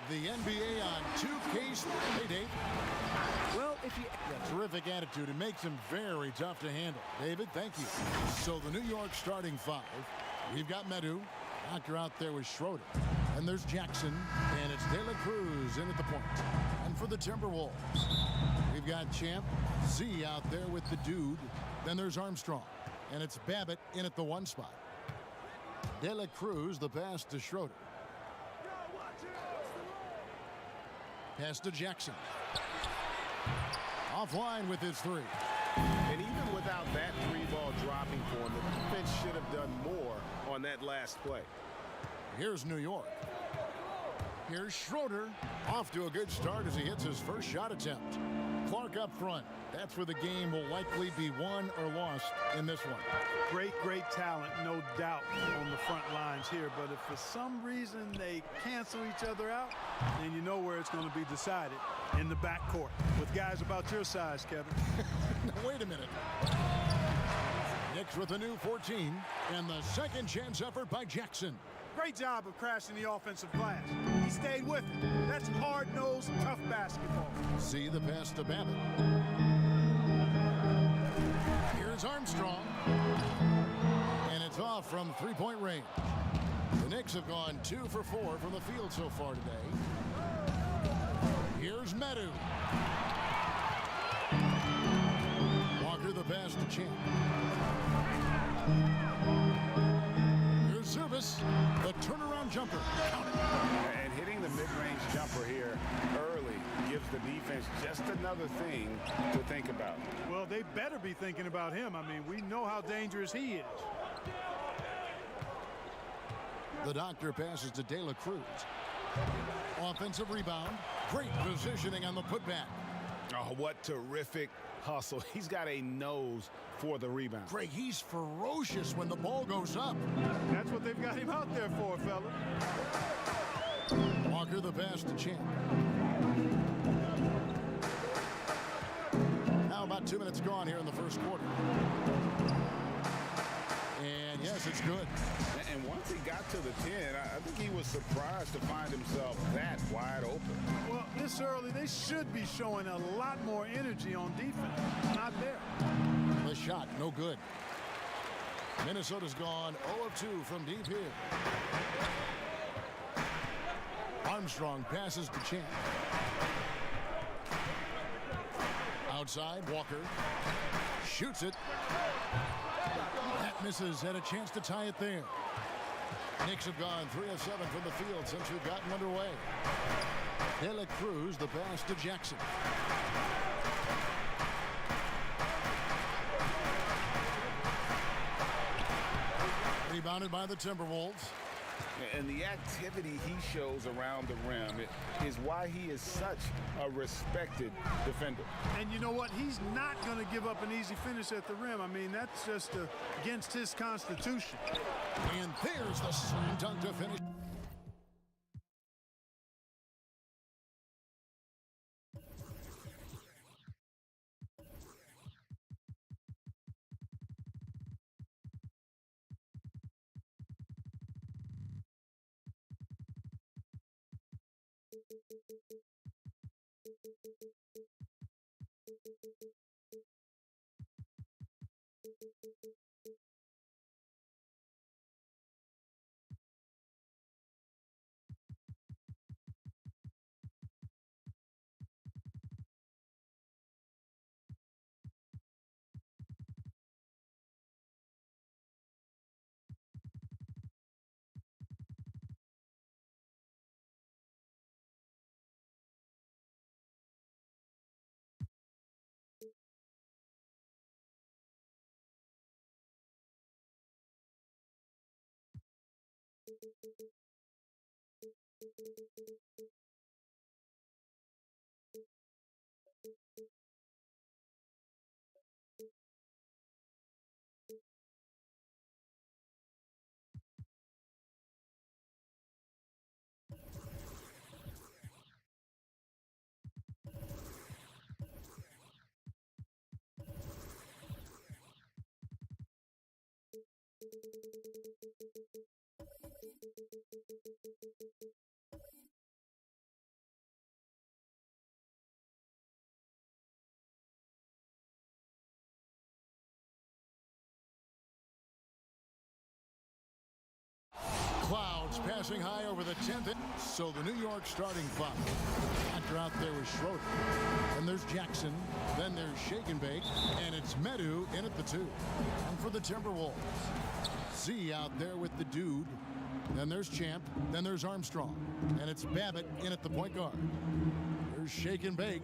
The NBA on 2K. Hey, Dave. Well, if you... Terrific attitude. It makes him very tough to handle. David, thank you. So the New York starting five. We've got Medu. Doctor out there with Schroeder. And there's Jackson. And it's De La Cruz in at the point. And for the Timberwolves, we've got Champ Z out there with the dude. Then there's Armstrong. And it's Babbitt in at the one spot. De La Cruz, the pass to Schroeder. Pass to Jackson. Offline with his three. And even without that three-ball dropping for him, the defense should have done more on that last play. Here's New York. Here's Schroeder. Off to a good start as he hits his first shot attempt. Clark up front. That's where the game will likely be won or lost in this one. Great talent, no doubt, on the front lines here. But if for some reason they cancel each other out, then you know where it's going to be decided, in the backcourt with guys about your size, Kevin. Now, wait a minute. Knicks with a new 14, and the second chance effort by Jackson. Great job of crashing the offensive glass. He stayed with it. That's hard-nosed, tough basketball. See the pass to Babbitt. Here's Armstrong. And it's off from three-point range. The Knicks have gone 2 for 4 from the field so far today. Here's Medu. Walker the pass to Champ. Here's Zubas. The turnaround jumper. And hitting the mid-range jumper here early gives the defense just another thing to think about. Well, they better be thinking about him. I mean, we know how dangerous he is. The Doctor passes to De La Cruz. Offensive rebound. Great positioning on the putback. Oh, what terrific hustle. He's got a nose for the rebound. Greg, he's ferocious when the ball goes up. That's what they've got him out there for, fella. Walker the pass to Champ. Now about 2 minutes gone here in the first quarter. And yes, it's good. And once he got to the 10, I think he was surprised to find himself that wide open. Well, this early, they should be showing a lot more energy on defense. Not there. The shot, no good. Minnesota's gone 0 of 2 from deep here. Armstrong passes to Champ. Outside, Walker shoots it. That misses, and a chance to tie it there. Knicks have gone 3 of 7 from the field since we've gotten underway. De La Cruz, the pass to Jackson. Rebounded by the Timberwolves. And the activity he shows around the rim is why he is such a respected defender. And you know what? He's not going to give up an easy finish at the rim. I mean, that's just against his constitution. And there's the slam dunk to finish. Passing high over the 10th. So the New York starting five. After out there was Schroeder. Then there's Jackson. Then there's Shake and Bake. And it's Medu in at the 2. And for the Timberwolves, Z out there with the dude. Then there's Champ. Then there's Armstrong. And it's Babbitt in at the point guard. Here's Shake and Bake.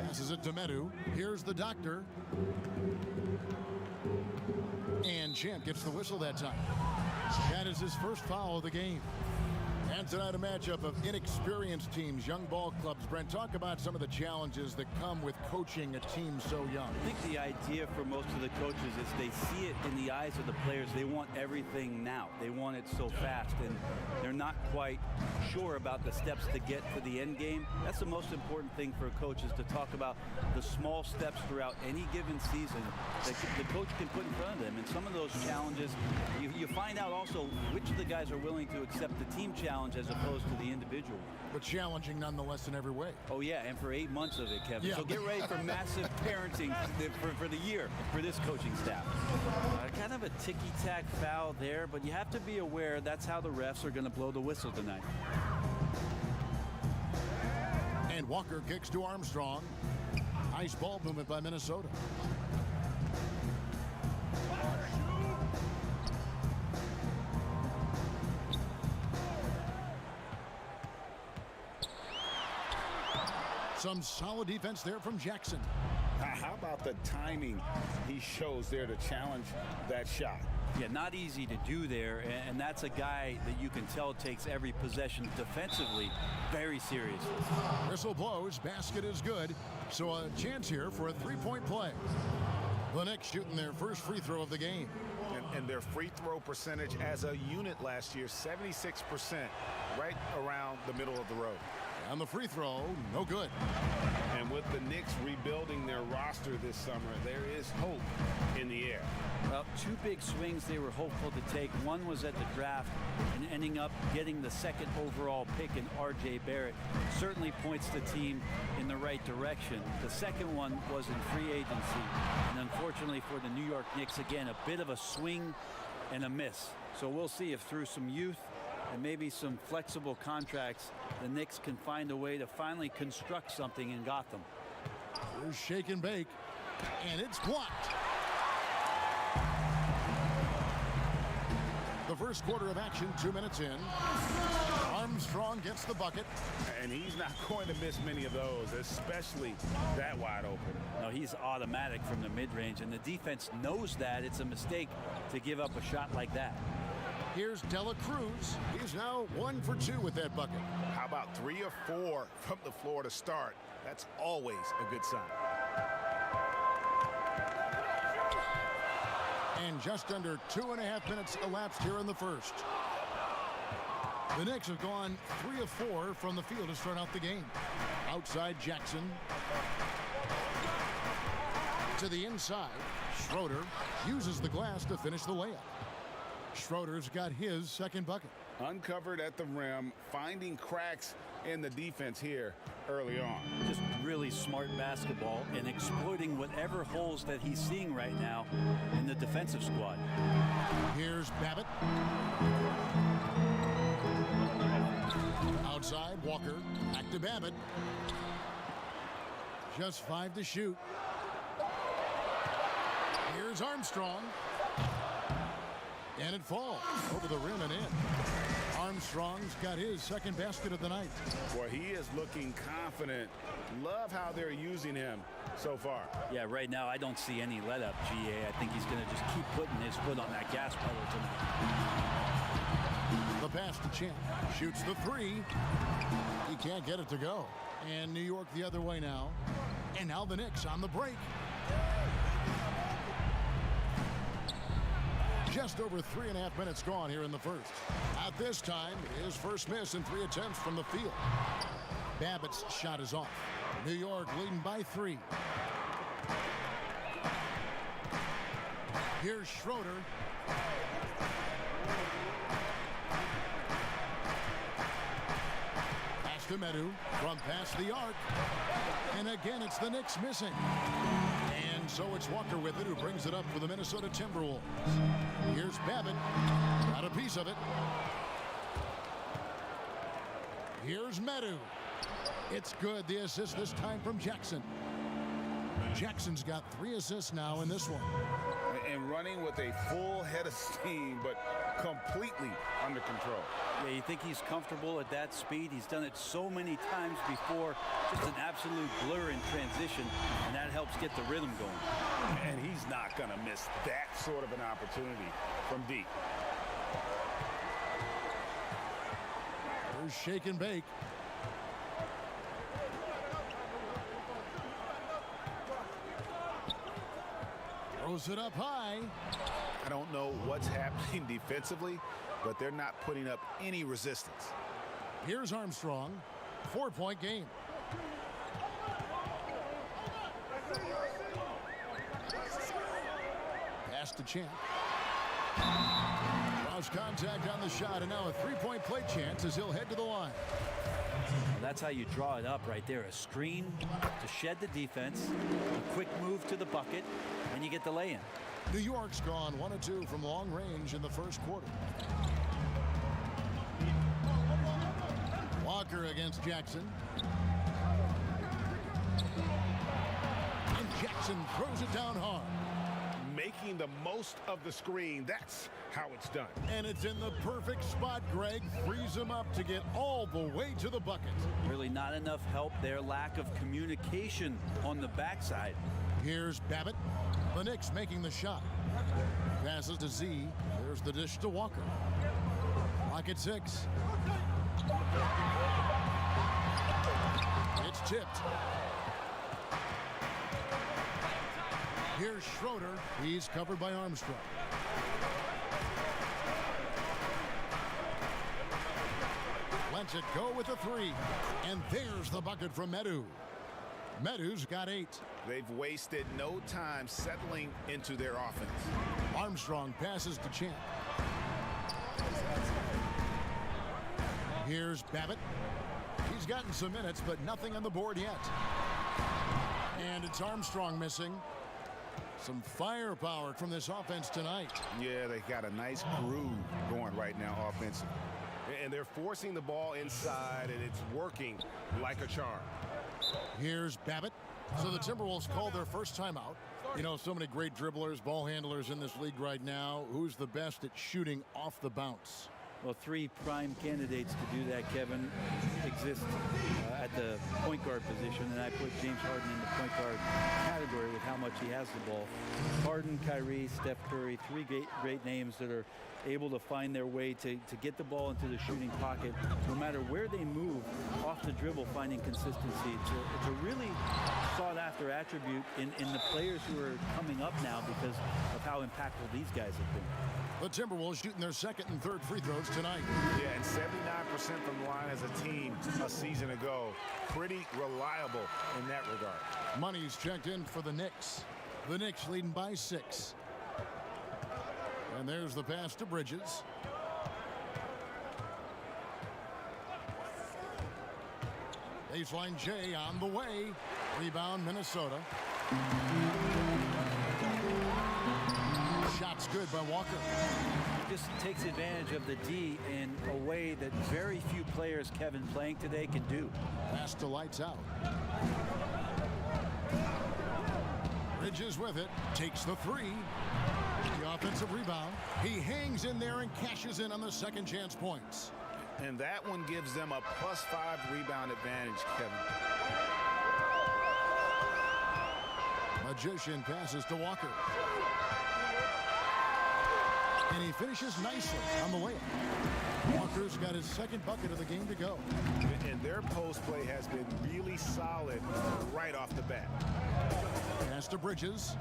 Passes it to Medu. Here's the doctor. And Champ gets the whistle that time. That is his first foul of the game. And tonight a matchup of inexperienced teams, young ball clubs. Brent, talk about some of the challenges that come with coaching a team so young. I think the idea for most of the coaches is they see it in the eyes of the players. They want everything now. They want it so fast, and they're not quite sure about the steps to get to the end game. That's the most important thing for a coach, is to talk about the small steps throughout any given season that the coach can put in front of them. And some of those challenges, you find out also which of the guys are willing to accept the team challenge as opposed to the individual. But challenging nonetheless in every way. Oh yeah, and for 8 months of it, Kevin. Yeah. So get ready for massive parenting for the year for this coaching staff. Kind of a ticky-tack foul there, but you have to be aware that's how the refs are going to blow the whistle tonight. And Walker kicks to Armstrong. Nice ball movement by Minnesota. Some solid defense there from Jackson. How about the timing he shows there to challenge that shot? Yeah, not easy to do there, and that's a guy that you can tell takes every possession defensively very seriously. Whistle blows, basket is good, so a chance here for a three-point play. The Knicks shooting their first free throw of the game. And their free throw percentage as a unit last year, 76%, right around the middle of the road. And the free throw, no good. And with the Knicks rebuilding their roster this summer, there is hope in the air. Well, 2 big swings they were hopeful to take. One was at the draft and ending up getting the 2nd overall pick in R.J. Barrett. Certainly points the team in the right direction. The second one was in free agency. And unfortunately for the New York Knicks, again, a bit of a swing and a miss. So we'll see if through some youth and maybe some flexible contracts, the Knicks can find a way to finally construct something in Gotham. Here's Shake and Bake, and it's blocked. The first quarter of action, 2 minutes in. Armstrong gets the bucket. And he's not going to miss many of those, especially that wide open. No, he's automatic from the mid-range, and the defense knows that. It's a mistake to give up a shot like that. Here's Dela Cruz. He's now 1 for 2 with that bucket. How about 3 or 4 from the floor to start? That's always a good sign. And just under 2.5 minutes elapsed here in the first. The Knicks have gone 3 of 4 from the field to start out the game. Outside Jackson. To the inside. Schroeder uses the glass to finish the layup. Schroeder's got his 2nd bucket. Uncovered at the rim, finding cracks in the defense here early on. Just really smart basketball and exploiting whatever holes that he's seeing right now in the defensive squad. Here's Babbitt. Outside, Walker. Back to Babbitt. Just 5 to shoot. Here's Armstrong. And it falls over the rim and in. Armstrong's got his 2nd basket of the night. Boy, he is looking confident. Love how they're using him so far. Yeah, right now I don't see any let up, GA. I think he's going to just keep putting his foot on that gas pedal tonight. The pass to Champ. Shoots the 3. He can't get it to go. And New York the other way now. And now the Knicks on the break. Just over 3.5 minutes gone here in the first. At this time, his first miss in 3 attempts from the field. Babbitt's shot is off. New York leading by 3. Here's Schroeder. Pass to Medu from past the arc. And again, it's the Knicks missing. And so it's Walker with it, who brings it up for the Minnesota Timberwolves. Here's Babbitt. Got a piece of it. Here's Medu. It's good. The assist this time from Jackson. Jackson's got 3 assists now in this one. And running with a full head of steam, but completely under control. Yeah, you think he's comfortable at that speed. He's done it so many times before. Just an absolute blur in transition, and that helps get the rhythm going. And he's not going to miss that sort of an opportunity from deep. Here's shake and bake. Throws it up high. I don't know what's happening defensively, but they're not putting up any resistance. Here's Armstrong. 4-point game. Pass to Champ. Draws contact on the shot, and now a 3-point play chance as he'll head to the line. Well, that's how you draw it up right there. A screen to shed the defense, a quick move to the bucket, and you get the lay-in. New York's gone 1 of 2 from long range in the first quarter. Walker against Jackson. And Jackson throws it down hard. Making the most of the screen. That's how it's done. And it's in the perfect spot. Greg frees him up to get all the way to the bucket. Really not enough help there. Lack of communication on the backside. Here's Babbitt. The Knicks making the shot. Passes to Z. There's the dish to Walker. Clock at 6. It's tipped. Here's Schroeder. He's covered by Armstrong. Lets it go with a 3. And there's the bucket from Medu. Medu's got 8. They've wasted no time settling into their offense. Armstrong passes to Champ. Here's Babbitt. He's gotten some minutes, but nothing on the board yet. And it's Armstrong missing. Some firepower from this offense tonight. Yeah, they got a nice groove going right now offensively. And they're forcing the ball inside, and it's working like a charm. Here's Babbitt. So the Timberwolves called their first timeout. You know, so many great dribblers, ball handlers in this league right now. Who's the best at shooting off the bounce? Well, 3 prime candidates to do that, Kevin, exist at the point guard position, and I put James Harden in the point guard category with how much he has the ball. Harden, Kyrie, Steph Curry, 3 great names that are able to find their way to get the ball into the shooting pocket, no matter where they move, off the dribble, finding consistency. It's a really sought-after attribute in the players who are coming up now because of how impactful these guys have been. The Timberwolves shooting their second and third free throws tonight. Yeah, and 79% from the line as a team a season ago. Pretty reliable in that regard. Money's checked in for the Knicks. The Knicks leading by 6. And there's the pass to Bridges. Baseline J on the way. Rebound Minnesota. Shot's good by Walker. Just takes advantage of the D in a way that very few players, Kevin, playing today can do. Pass to lights out. Bridges with it. Takes the 3. The offensive rebound. He hangs in there and cashes in on the second chance points. And that one gives them a +5 rebound advantage, Kevin. Magician passes to Walker. And he finishes nicely on the layup. Walker's got his second bucket of the game to go. And their post play has been really solid right off the bat. Pass to Bridges.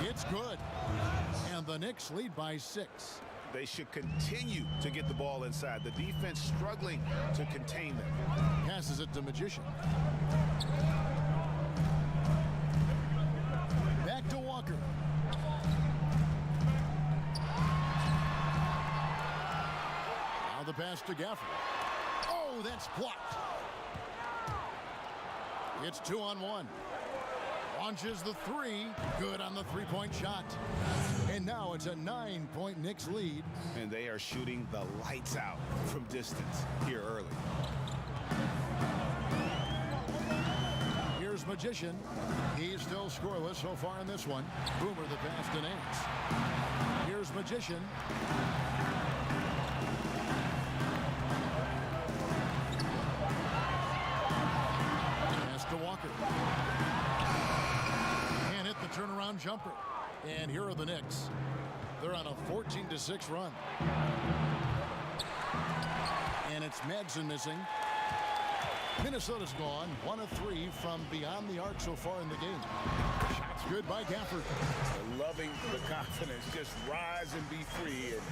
It's good. And the Knicks lead by 6. They should continue to get the ball inside. The defense struggling to contain them. Passes it to Magician. Back to Walker. Now the pass to Gafford. Oh, that's blocked. It's 2-on-1. Launches the 3. Good on the 3-point shot. And now now it's a 9-point Knicks lead. And they are shooting the lights out from distance here early. Here's Magician. He's still scoreless so far in this one. Boomer the pass to Nance. Here's Magician. Pass to Walker. Can't hit the turnaround jumper. And here are the Knicks. They're on a 14-6 run. And it's Madsen missing. Minnesota's gone 1 of 3 from beyond the arc so far in the game. Shots good by Gafford. Loving the confidence. Just rise and be free. And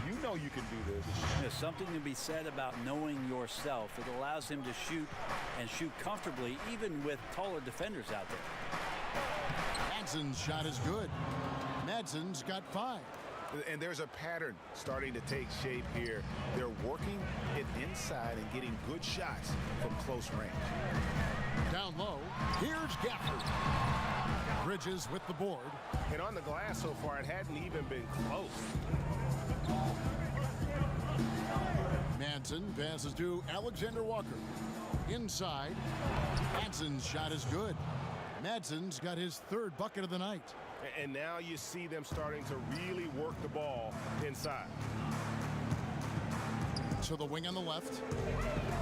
you know you can do this. There's something to be said about knowing yourself. It allows him to shoot and shoot comfortably, even with taller defenders out there. Madsen's shot is good. Madsen's got 5. And there's a pattern starting to take shape here. They're working it inside and getting good shots from close range. Down low, here's Gafford. Bridges with the board. And on the glass so far, it hadn't even been close. Madsen passes to Alexander Walker. Inside, Madsen's shot is good. Madsen's got his 3rd bucket of the night. And now you see them starting to really work the ball inside. To the wing on the left.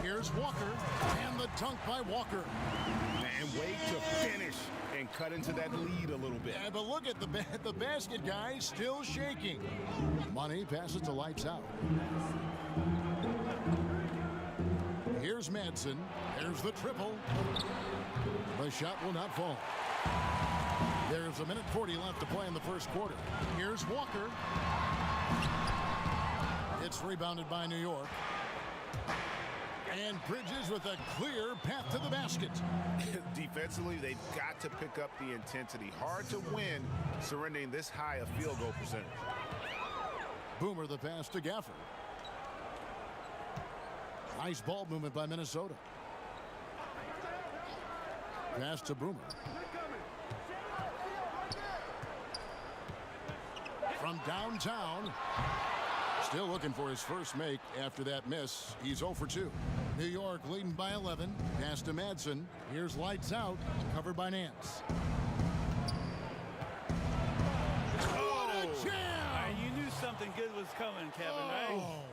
Here's Walker. And the dunk by Walker. And wait to finish and cut into that lead a little bit. Yeah, but look at the basket, guys, still shaking. Money passes to lights out. Here's Madsen. There's the triple. The shot will not fall. There's 1:40 left to play in the first quarter. Here's Walker. It's rebounded by New York. And Bridges with a clear path to the basket. Defensively, they've got to pick up the intensity. Hard to win surrendering this high a field goal percentage. Boomer the pass to Gafford. Nice ball movement by Minnesota. Pass to Boomer. From downtown. Still looking for his first make after that miss. He's 0 for 2. New York leading by 11. Pass to Madsen. Here's lights out. Covered by Nance. What a jam! You knew something good was coming, Kevin, right?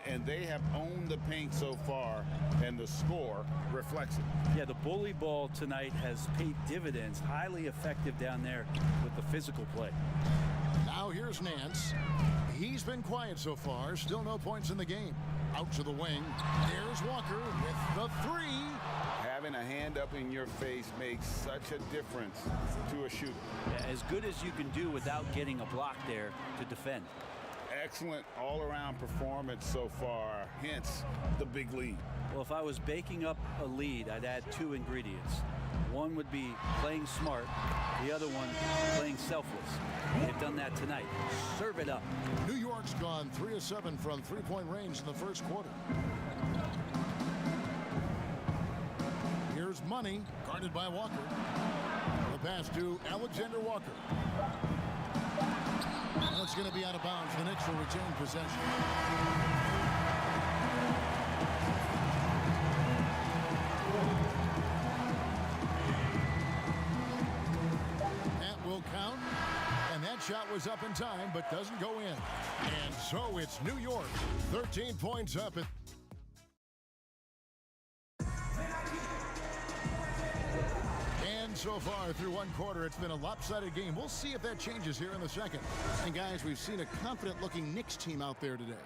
And they have owned the paint so far, and the score reflects it. Yeah, the bully ball tonight has paid dividends. Highly effective down there with the physical play. Now here's Nance. He's been quiet so far. Still no points in the game. Out to the wing. There's Walker with the 3. Having a hand up in your face makes such a difference to a shooter. Yeah, as good as you can do without getting a block there to defend. Excellent all-around performance so far, hence the big lead. Well, if I was baking up a lead, I'd add 2 ingredients. One would be playing smart, the other one playing selfless. They've done that tonight. Serve it up. New York's gone 3 of 7 from 3-point range in the first quarter. Here's Money, guarded by Walker. The pass to Alexander Walker. And it's going to be out of bounds. The Knicks will retain possession. That will count. And that shot was up in time, but doesn't go in. And so it's New York, 13 points up at so far through one quarter. It's been a lopsided game. We'll see if that changes here in the second. And guys, we've seen a confident-looking Knicks team out there today.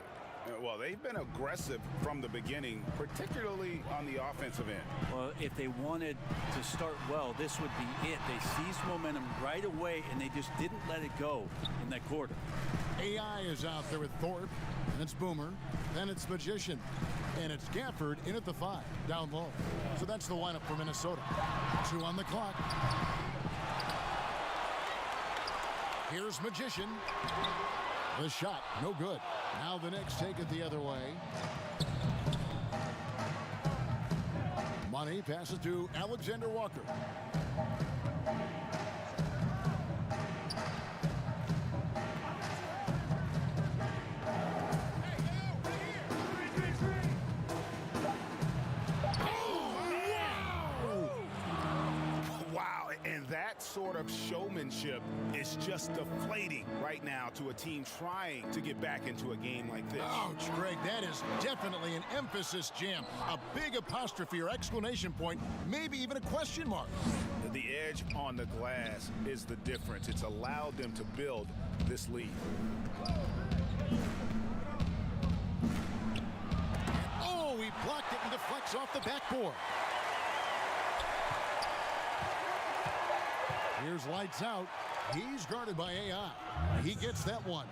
Well, they've been aggressive from the beginning, particularly on the offensive end. Well, if they wanted to start well, this would be it. They seized momentum right away, and they just didn't let it go in that quarter. AI is out there with Thorpe, and it's Boomer, then it's Magician, and it's Gafford in at the 5, down low. So that's the lineup for Minnesota. 2 on the clock. Here's Magician. The shot, no good. Now the Knicks take it the other way. Money passes to Alexander Walker. that sort of showmanship is just deflating right now to a team trying to get back into a game like this. Ouch, Greg, that is definitely an emphasis jam. A big apostrophe or exclamation point, maybe even a question mark. The edge on the glass is the difference. It's allowed them to build this lead. Oh, he blocked it and deflects off the backboard. Here's lights out. He's guarded by AI. He gets that one.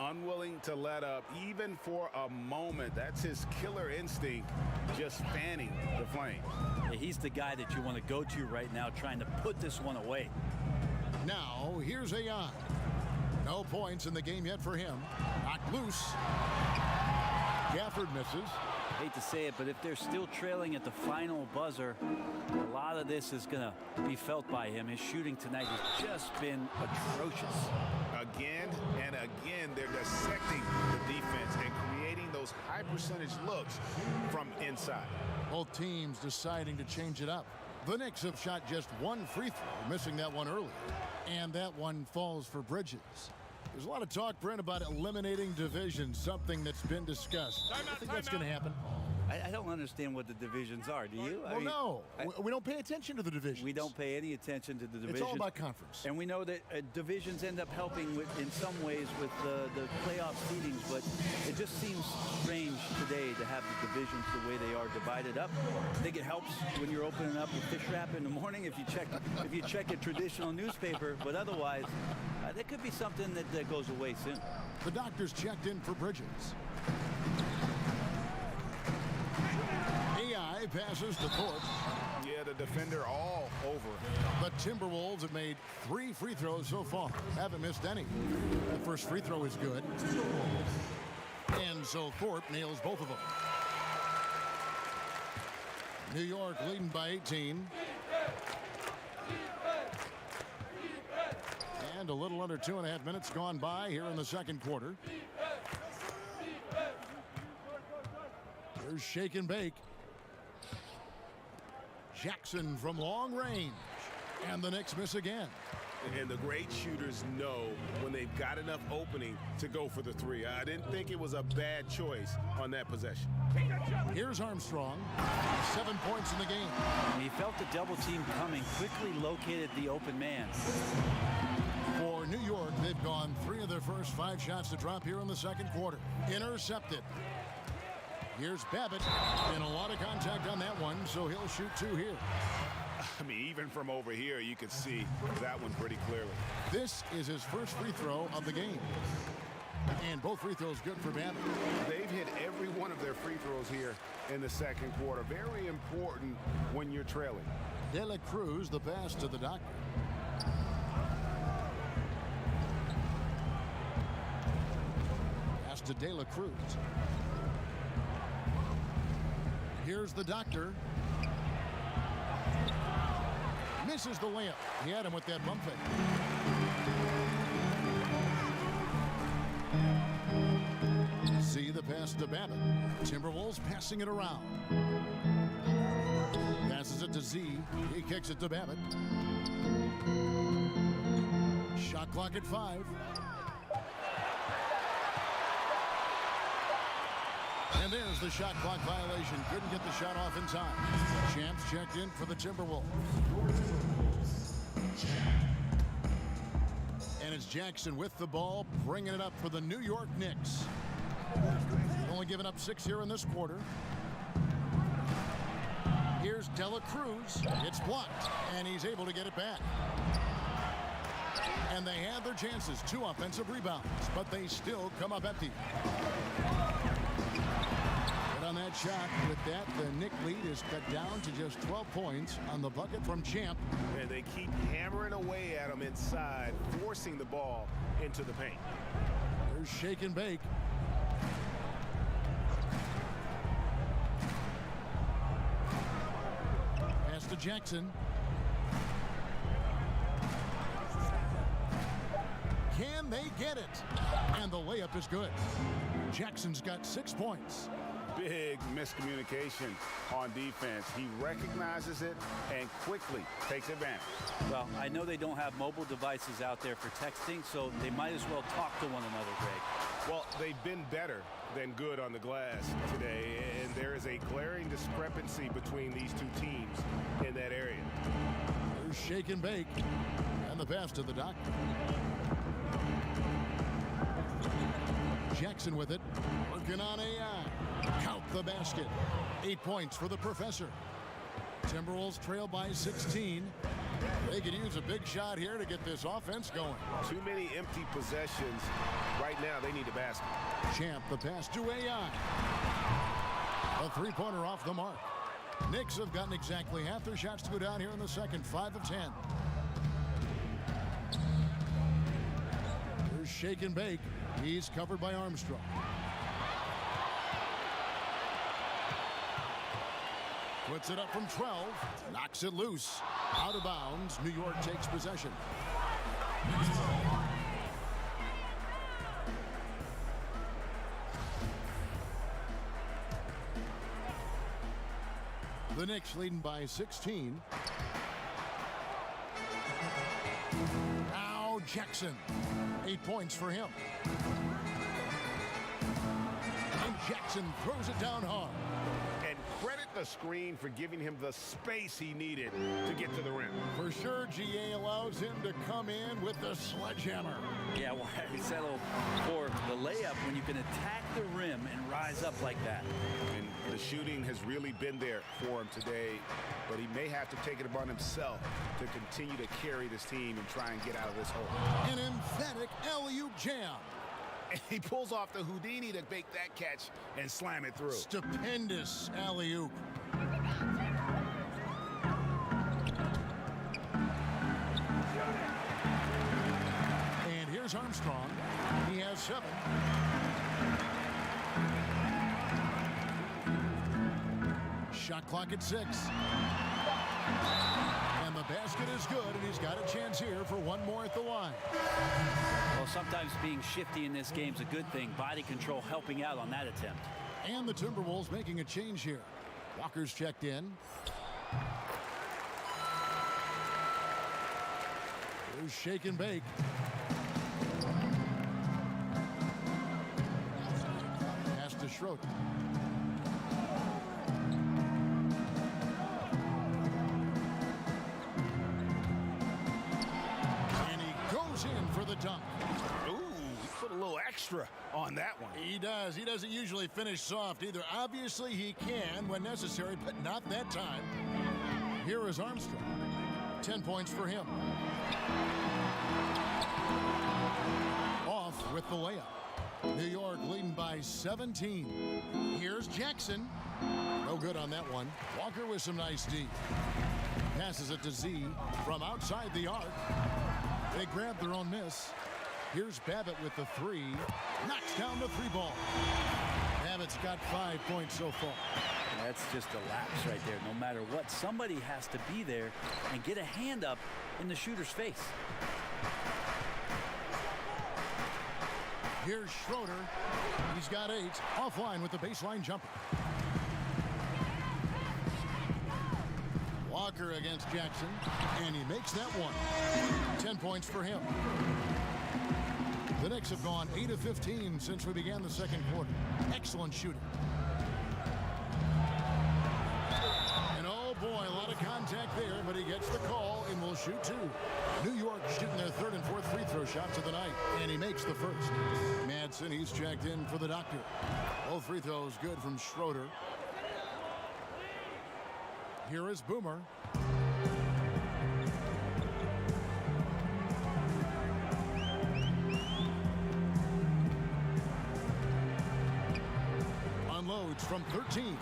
Unwilling to let up even for a moment. That's his killer instinct, just fanning the flame. Yeah, he's the guy that you want to go to right now, trying to put this one away. Now, here's AI. No points in the game yet for him. Knocked loose. Gafford misses. Hate to say it, but if they're still trailing at the final buzzer, a lot of this is going to be felt by him. His shooting tonight has just been atrocious. Again and again, they're dissecting the defense and creating those high percentage looks from inside. Both teams deciding to change it up. The Knicks have shot just one free throw, missing that one earlier. And that one falls for Bridges. There's a lot of talk, Brent, about eliminating divisions, something that's been discussed. I think that's going to happen. I don't understand what the divisions are. Do you? Well, no. We don't pay attention to the divisions. We don't pay any attention to the divisions. It's all about conference. And we know that divisions end up helping in some ways with the playoff seedings, but it just seems strange today to have the divisions the way they are divided up. I think it helps when you're opening up a fish wrap in the morning if you check a traditional newspaper, but otherwise, there could be something that goes away soon. The doctors checked in for Bridges. AI passes to Thorpe. Yeah, the defender all over. The Timberwolves have made 3 free throws so far. Haven't missed any. The first free throw is good. And so Thorpe nails both of them. New York leading by 18. And a little under 2.5 minutes gone by here in the second quarter. Here's shake and bake. Jackson from long range. And the Knicks miss again. And the great shooters know when they've got enough opening to go for the three. I didn't think it was a bad choice on that possession. Here's Armstrong. 7 points in the game. He felt the double team coming, quickly located the open man. For New York, they've gone 3 of their first 5 shots to drop here in the second quarter. Intercepted. Here's Babbitt, and a lot of contact on that one, so he'll shoot 2 here. I mean, even from over here, you could see that one pretty clearly. This is his first free throw of the game. And both free throws good for Babbitt. They've hit every one of their free throws here in the second quarter. Very important when you're trailing. De La Cruz, the pass to the doctor. Pass to De La Cruz. Here's the doctor. Misses the layup. He had him with that bump fake. See the pass to Babbitt. Timberwolves passing it around. Passes it to Z. He kicks it to Babbitt. Shot clock at 5. And there's the shot clock violation. Couldn't get the shot off in time. Champs checked in for the Timberwolves. And it's Jackson with the ball, bringing it up for the New York Knicks. Only giving up 6 here in this quarter. Here's De La Cruz. It's blocked, and he's able to get it back. And they had their chances. 2 offensive rebounds, but they still come up empty. On that shot, with that, the Knick lead is cut down to just 12 points on the bucket from Champ. And they keep hammering away at him inside, forcing the ball into the paint. There's shake and bake. Pass to Jackson. Can they get it? And the layup is good. Jackson's got 6 points. big miscommunication on defense. He recognizes it and quickly takes advantage. Well, I know they don't have mobile devices out there for texting, so they might as well talk to one another, Greg. Well, they've been better than good on the glass today, and there is a glaring discrepancy between these two teams in that area. There's shake and bake, and the pass to the doctor. Jackson with it, working on AI. Count the basket. 8 points for the professor. Timberwolves trail by 16. They could use a big shot here to get this offense going. Too many empty possessions. Right now, they need a basket. Champ, the pass to AI. A three-pointer off the mark. Knicks have gotten exactly half their shots to go down here in the second. 5 of 10. There's shake and bake. He's covered by Armstrong. Puts it up from 12. Knocks it loose. Out of bounds. New York takes possession. The Knicks leading by 16. Now Jackson. 8 points for him. And Jackson throws it down hard. And credit the screen for giving him the space he needed to get to the rim. For sure, GA allows him to come in with the sledgehammer. Yeah, well, he settled for the layup when you can attack the rim and rise up like that. And the shooting has really been there for him today, but he may have to take it upon himself to continue to carry this team and try and get out of this hole. An emphatic alley-oop jam. And he pulls off the Houdini to make that catch and slam it through. Stupendous alley-oop. And here's Armstrong. He has 7. Shot clock at 6. And the basket is good, and he's got a chance here for one more at the line. Well, sometimes being shifty in this game is a good thing. Body control helping out on that attempt. And the Timberwolves making a change here. Walker's checked in. There's shake and bake. Pass to Schroeder. And he goes in for the dunk. Ooh, he put a little extra on that one. He does. He doesn't usually finish soft either. Obviously, he can when necessary, but not that time. Here is Armstrong. 10 points for him. Off with the layup. New York leading by 17. Here's Jackson. No good on that one. Walker with some nice D. Passes it to Z from outside the arc. They grab their own miss. Here's Babbitt with the 3. Knocks down the 3 ball. Babbitt's got 5 points so far. That's just a lapse right there. No matter what, somebody has to be there and get a hand up in the shooter's face. Here's Schroeder. He's got 8. Offline with the baseline jumper. Walker against Jackson, and he makes that one. 10 points for him. The Knicks have gone 8 of 15 since we began the second quarter. Excellent shooting. And oh boy, a lot of contact there, but he gets the call and will shoot 2. New York shooting their 3rd and 4th free throw shots of the night, and he makes the 1st. Madsen, he's checked in for the doctor. Both free throws good from Schroeder. Here is Boomer. Unloads from 13.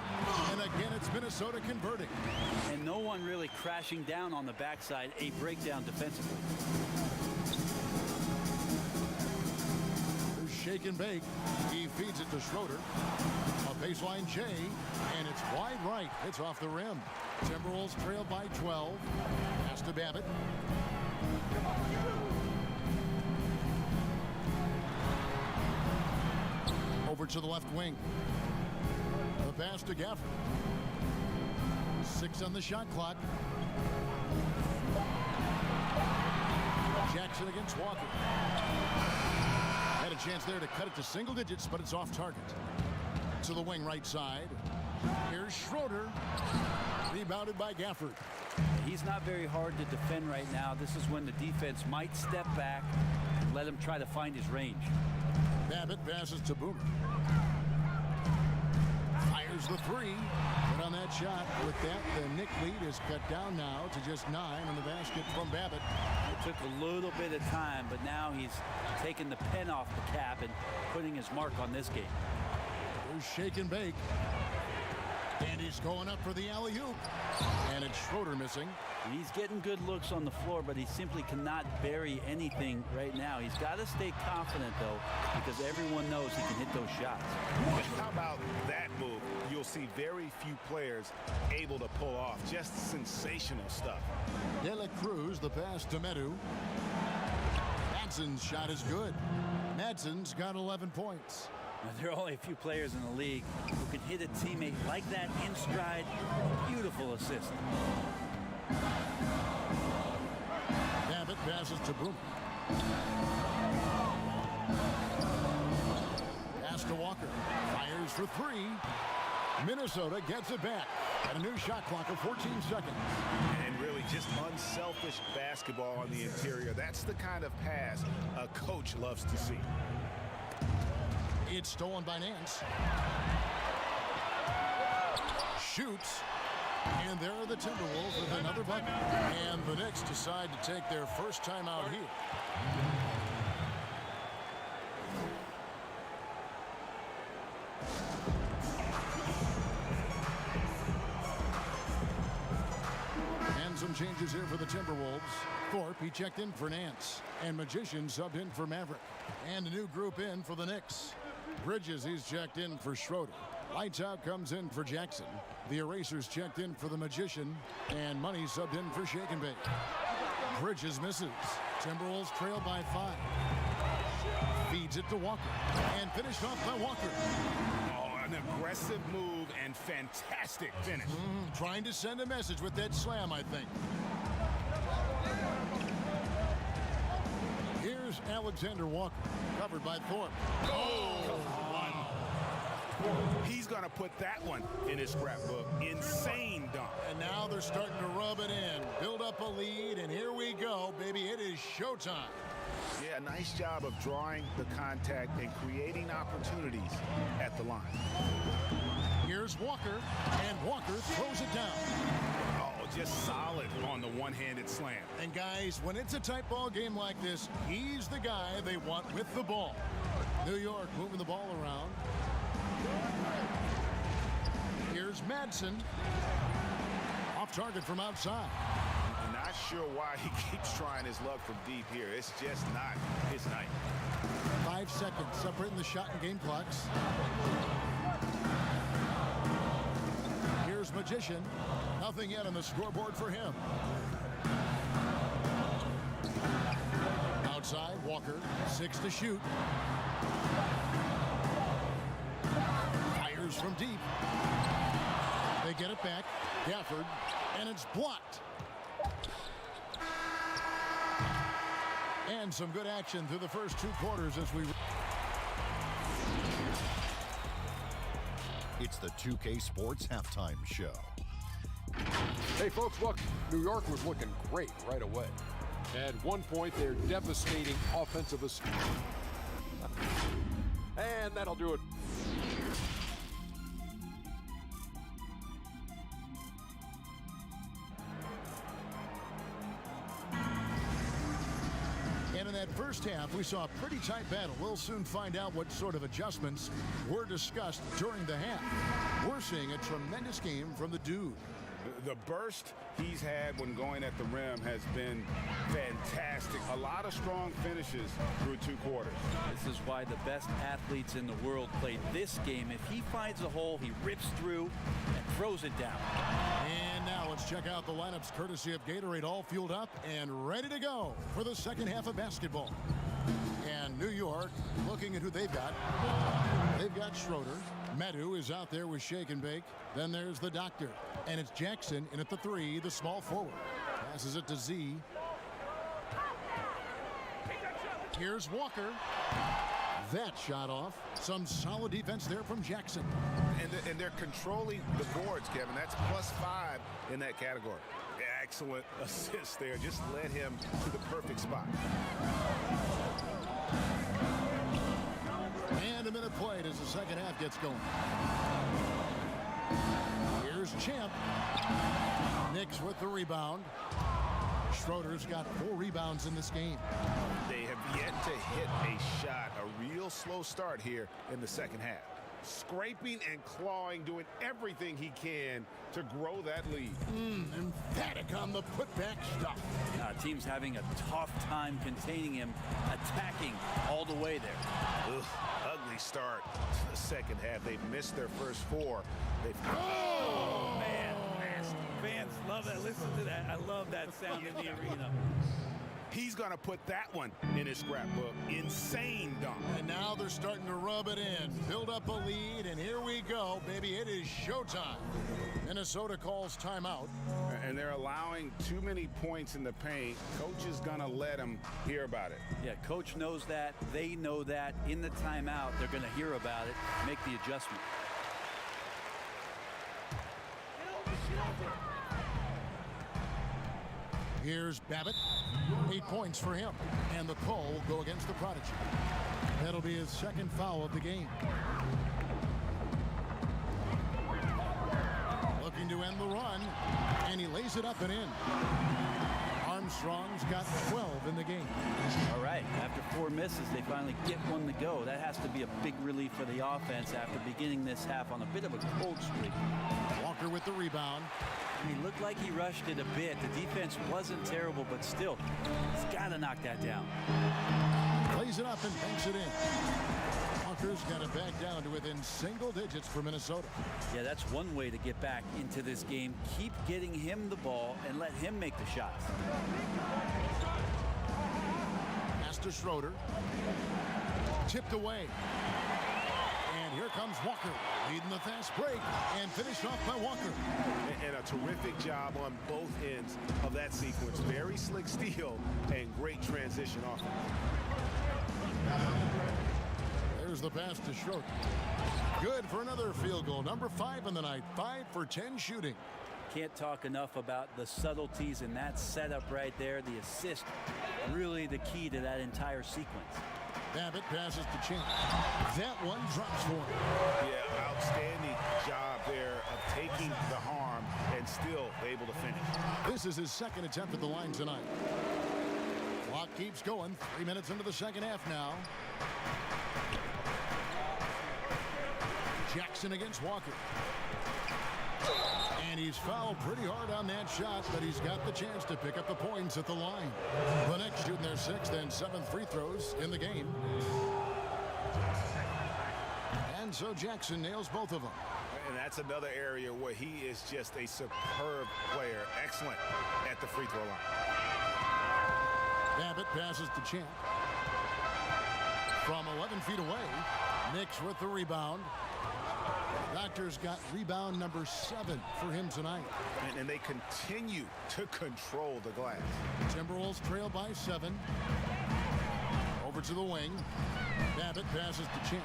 And again, it's Minnesota converting. And no one really crashing down on the backside. A breakdown defensively. There's shake and bake. He feeds it to Schroeder. A baseline J, and it's wide right. It's off the rim. Timberwolves trail by 12. Pass to Babbitt. Over to the left wing. The pass to Gafford. 6 on the shot clock. Jackson against Walker. Had a chance there to cut it to single digits, but it's off target. To the wing right side. Here's Schroeder. Rebounded by Gafford. He's not very hard to defend right now. This is when the defense might step back and let him try to find his range. Babbitt passes to Boomer. Fires the three. But on that shot, with that, the Knick lead is cut down now to just 9 on the basket from Babbitt. It took a little bit of time, but now he's taking the pen off the cap and putting his mark on this game. Here's shake and bake. And he's going up for the alley-oop. And it's Schroeder missing. And he's getting good looks on the floor, but he simply cannot bury anything right now. He's got to stay confident, though, because everyone knows he can hit those shots. How about that move? You'll see very few players able to pull off just sensational stuff. De La Cruz, the pass to Medu. Madsen's shot is good. Madsen's got 11 points. Now, there are only a few players in the league who can hit a teammate like that in stride. Beautiful assist. Babbitt passes to Boomer. Pass to Walker. Fires for 3. Minnesota gets it back. At a new shot clock of 14 seconds. And really just unselfish basketball on the interior. That's the kind of pass a coach loves to see. It's stolen by Nance. Shoots. And there are the Timberwolves with another bucket. And the Knicks decide to take their first time out here. And some changes here for the Timberwolves. Thorpe, he checked in for Nance. And Magician subbed in for Maverick. And a new group in for the Knicks. Bridges, he's checked in for Schroeder. Lights Out comes in for Jackson. The Erasers checked in for the Magician. And Money subbed in for Shake and Bake. Bridges misses. Timberwolves trail by 5. Feeds it to Walker. And finished off by Walker. Oh, an aggressive move and fantastic finish. Trying to send a message with that slam, I think. Here's Alexander Walker, covered by Thorpe. He's going to put that one in his scrapbook. Insane dunk. And now they're starting to rub it in, build up a lead, and here we go, baby. It is showtime. Yeah, nice job of drawing the contact and creating opportunities at the line. Here's Walker, and Walker throws it down. Oh, just solid on the one-handed slam. And guys, when it's a tight ball game like this, he's the guy they want with the ball. New York moving the ball around. Here's Madsen. Off target from outside. Not sure why he keeps trying his luck from deep here. It's just not his night. 5 seconds separating the shot and game clocks. Here's Magician. Nothing yet on the scoreboard for him. Outside, Walker. 6 to shoot. Fires from deep. They get it back. Gafford. And it's blocked. And some good action through the first 2 quarters as we... It's the 2K Sports Halftime Show. Hey folks, look, New York was looking great right away. At one point, their devastating offensive... And that'll do it. And in that first half, we saw a pretty tight battle. We'll soon find out what sort of adjustments were discussed during the half. We're seeing a tremendous game from the dude. The burst he's had when going at the rim has been fantastic. A lot of strong finishes through 2 quarters. This is why the best athletes in the world play this game. If he finds a hole, he rips through and throws it down. And now let's check out the lineups courtesy of Gatorade, all fueled up and ready to go for the second half of basketball. And New York, looking at who they've got. They've got Schroeder, Medu is out there with shake and bake. Then there's the doctor. And it's Jackson in at the 3, the small forward. Passes it to Z. Here's Walker. That shot off. Some solid defense there from Jackson. And they're controlling the boards, Kevin. That's +5 in that category. Excellent assist there. Just led him to the perfect spot. And a minute played as the second half gets going. Here's Champ. Knicks with the rebound. Schroeder's got 4 rebounds in this game. They have yet to hit a shot. A real slow start here in the second half. Scraping and clawing, doing everything he can to grow that lead. Emphatic on the putback stuff. Team's having a tough time containing him, attacking all the way there. Ugh, ugly start to the second half. They've missed their first 4. Oh, man. Fans love that. Listen to that. I love that sound in the arena. He's going to put that one in his scrapbook. Insane dunk. And now they're starting to rub it in. Build up a lead, and here we go, baby. It is showtime. Minnesota calls timeout. And they're allowing too many points in the paint. Coach is going to let them hear about it. Yeah, coach knows that. They know that. In the timeout, they're going to hear about it, make the adjustment. Here's Babbitt. 8 points for him. And the call will go against the Prodigy. That'll be his second foul of the game. Looking to end the run. And he lays it up and in. Armstrong's got 12 in the game. All right, after 4 misses, they finally get one to go. That has to be a big relief for the offense after beginning this half on a bit of a cold streak. Walker with the rebound. He looked like he rushed it a bit. The defense wasn't terrible, but still, he's got to knock that down. Plays it up and banks it in. Walker's got it back down to within single digits for Minnesota. Yeah, that's one way to get back into this game. Keep getting him the ball and let him make the shots. Pass to Schroeder. Tipped away. And here comes Walker, leading the fast break, and finished off by Walker. And a terrific job on both ends of that sequence. Very slick steal and great transition offense. There's the pass to Schroeder. Good for another field goal. Number 5 in the night. 5 for 10 shooting. Can't talk enough about the subtleties in that setup right there. The assist, really the key to that entire sequence. Babbitt passes to Champ. That one drops for him. Yeah, outstanding job there of taking the harm and still able to finish. This is his second attempt at the line tonight. Clock keeps going. 3 minutes into the second half now. Jackson against Walker. And he's fouled pretty hard on that shot, but he's got the chance to pick up the points at the line. The Knicks shooting their 6th and 7th free throws in the game. And so Jackson nails both of them. And that's another area where he is just a superb player. Excellent at the free throw line. Babbitt passes to Champ. From 11 feet away, Knicks with the rebound. Doctor's got rebound number 7 for him tonight. And they continue to control the glass. Timberwolves trail by 7. Over to the wing. Babbitt passes to Champ.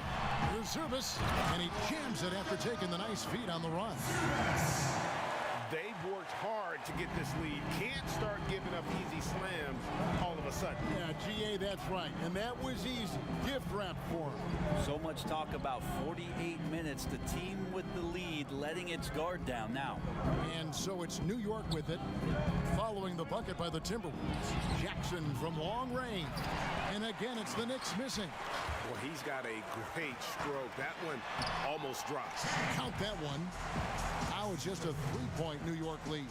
Here's service, and he jams it after taking the nice feed on the run. They've worked hard to get this lead. Can't start giving up easy slams all of a sudden. Yeah, GA, that's right. And that was easy. Gift wrap for him. So much talk about 48 minutes. The team with the lead letting its guard down now. And so it's New York with it, following the bucket by the Timberwolves. Jackson from long range. And again, it's the Knicks missing. Well, he's got a great stroke. That one almost drops. Count that one. Now it's just a 3-point New York lead.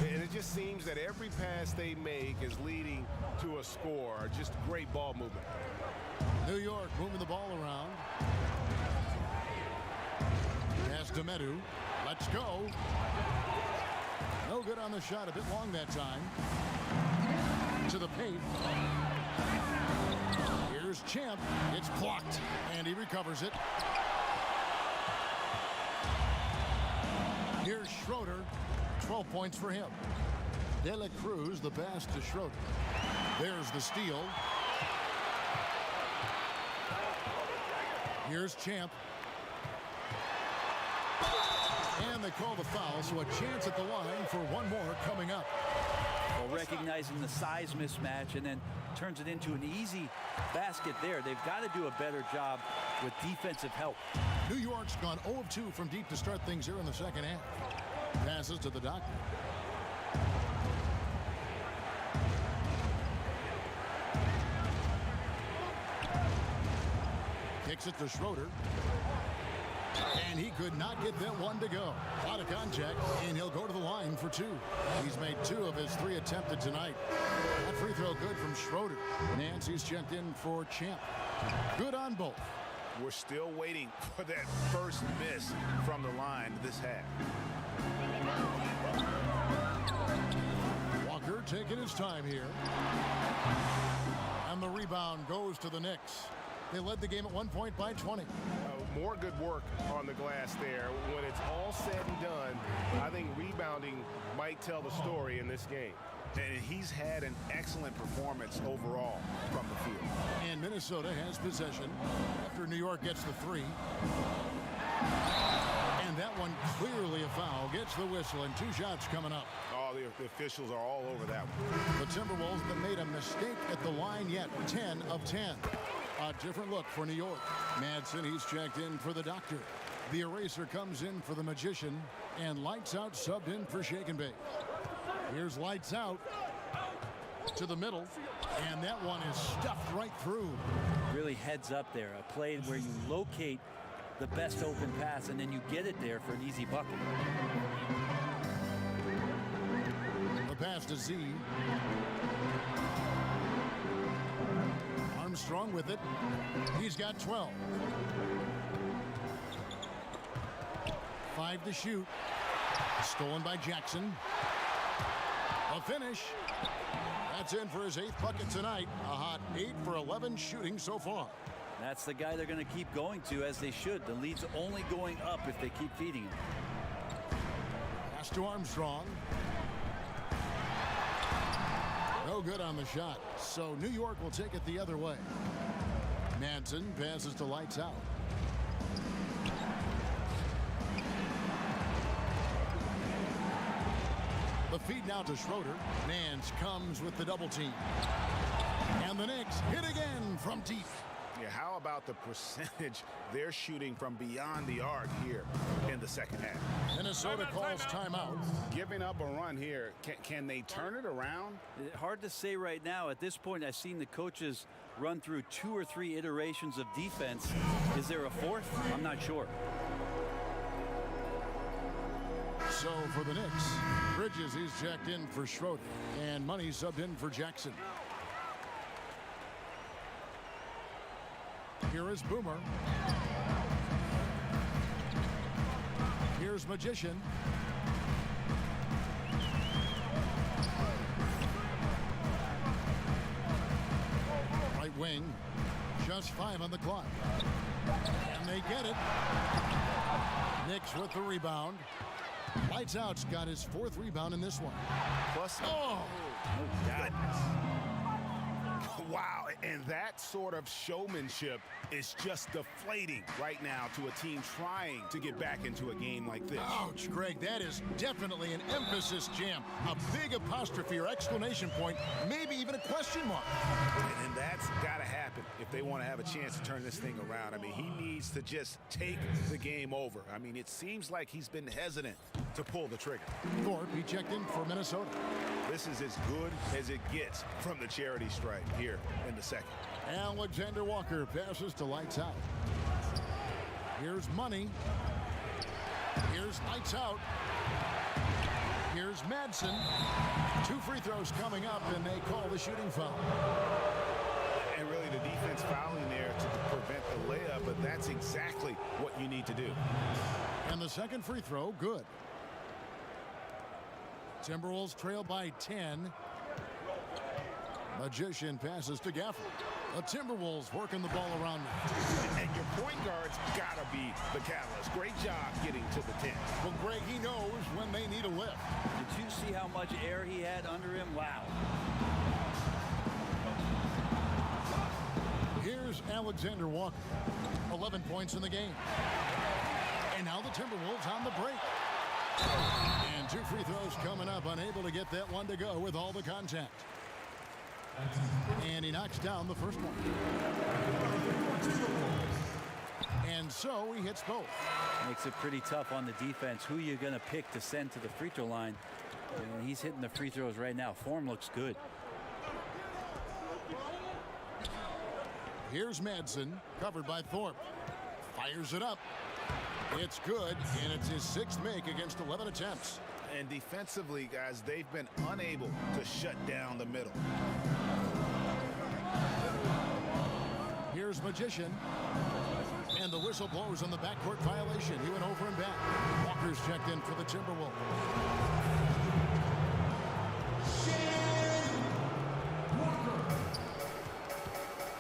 And it just seems that every pass they make is leading to a score. Just great ball movement. New York moving the ball around. Pass to Medu. Let's go. No good on the shot. A bit long that time. To the paint. Here's Champ. It's blocked. And he recovers it. Here's Schroeder. 12 points for him. De La Cruz, the pass to Schroeder. There's the steal. Here's Champ. And they call the foul, so a chance at the line for one more coming up. Well, recognizing the size mismatch and then turns it into an easy basket there. They've got to do a better job with defensive help. New York's gone 0 of 2 from deep to start things here in the second half. Passes to the doctor. Kicks it to Schroeder. And he could not get that one to go. Out of contact, and he'll go to the line for 2. He's made 2 of his 3 attempted tonight. That free throw good from Schroeder. Nancy's checked in for Champ. Good on both. We're still waiting for that first miss from the line this half. Walker taking his time here. And the rebound goes to the Knicks. They led the game at one point by 20. More good work on the glass there. When it's all said and done, I think rebounding might tell the story in this game. And he's had an excellent performance overall from the field. And Minnesota has possession after New York gets the 3. And that one clearly a foul. Gets the whistle and 2 shots coming up. Oh, the officials are all over that one. The Timberwolves haven't made a mistake at the line yet. 10 of 10. A different look for New York. Madsen, he's checked in for the doctor. The eraser comes in for the magician. And Lights Out subbed in for Shake and Bake. Here's Lights Out to the middle. And that one is stuffed right through. Really heads up there. A play where you locate the best open pass and then you get it there for an easy bucket. The pass to Z. Armstrong with it. He's got 12. 5 to shoot. Stolen by Jackson. A finish. That's in for his 8th bucket tonight. A hot 8 for 11 shooting so far. That's the guy they're going to keep going to, as they should. The lead's only going up if they keep feeding him. Pass to Armstrong. No good on the shot. So New York will take it the other way. Madsen passes to Lights Out. The feed now to Schroeder. Nance comes with the double team. And the Knicks hit again from deep. Yeah, how about the percentage they're shooting from beyond the arc here in the second half? Minnesota calls timeout. Giving up a run here. Can they turn it around? Hard to say right now. At this point, I've seen the coaches run through 2 or 3 iterations of defense. Is there a 4th? I'm not sure. So for the Knicks, Bridges, he's checked in for Schroeder. And Money subbed in for Jackson. Here is Boomer. Here's Magician. Right wing. Just 5 on the clock. And they get it. Knicks with the rebound. Lights Out's got his 4th rebound in this one. Plus, oh goodness. Wow, and that sort of showmanship is just deflating right now to a team trying to get back into a game like this. Ouch, Greg, that is definitely an emphasis jam. A big apostrophe or exclamation point, maybe even a question mark. And that's got to happen if they want to have a chance to turn this thing around. I mean, he needs to just take the game over. I mean, it seems like he's been hesitant to pull the trigger. Thorpe, he checked in for Minnesota. This is as good as it gets from the charity stripe here in the second. Alexander Walker passes to Lights Out. Here's Money. Here's Lights Out. Here's Madsen. 2 free throws coming up, and they call the shooting foul. And really the defense fouling there to prevent the layup, but that's exactly what you need to do. And the second free throw, good. Timberwolves trail by 10. Magician passes to Gafford. The Timberwolves working the ball around now. And your point guard's got to be the catalyst. Great job getting to the 10. Well, Greg, he knows may need a lift. Did you see how much air he had under him? Wow. Here's Alexander Walker. 11 points in the game. And now the Timberwolves on the break. And 2 free throws coming up. Unable to get that one to go with all the contact. And he knocks down the first one. And so he hits both. Makes it pretty tough on the defense. Who you're going to pick to send to the free throw line. And he's hitting the free throws right now. Form looks good. Here's Madsen, covered by Thorpe. Fires it up. It's good, and it's his 6th make against 11 attempts. And defensively, guys, they've been unable to shut down the middle. Here's Magician. And the whistle blows on the backcourt violation. He went over and back. Walker's checked in for the Timberwolves.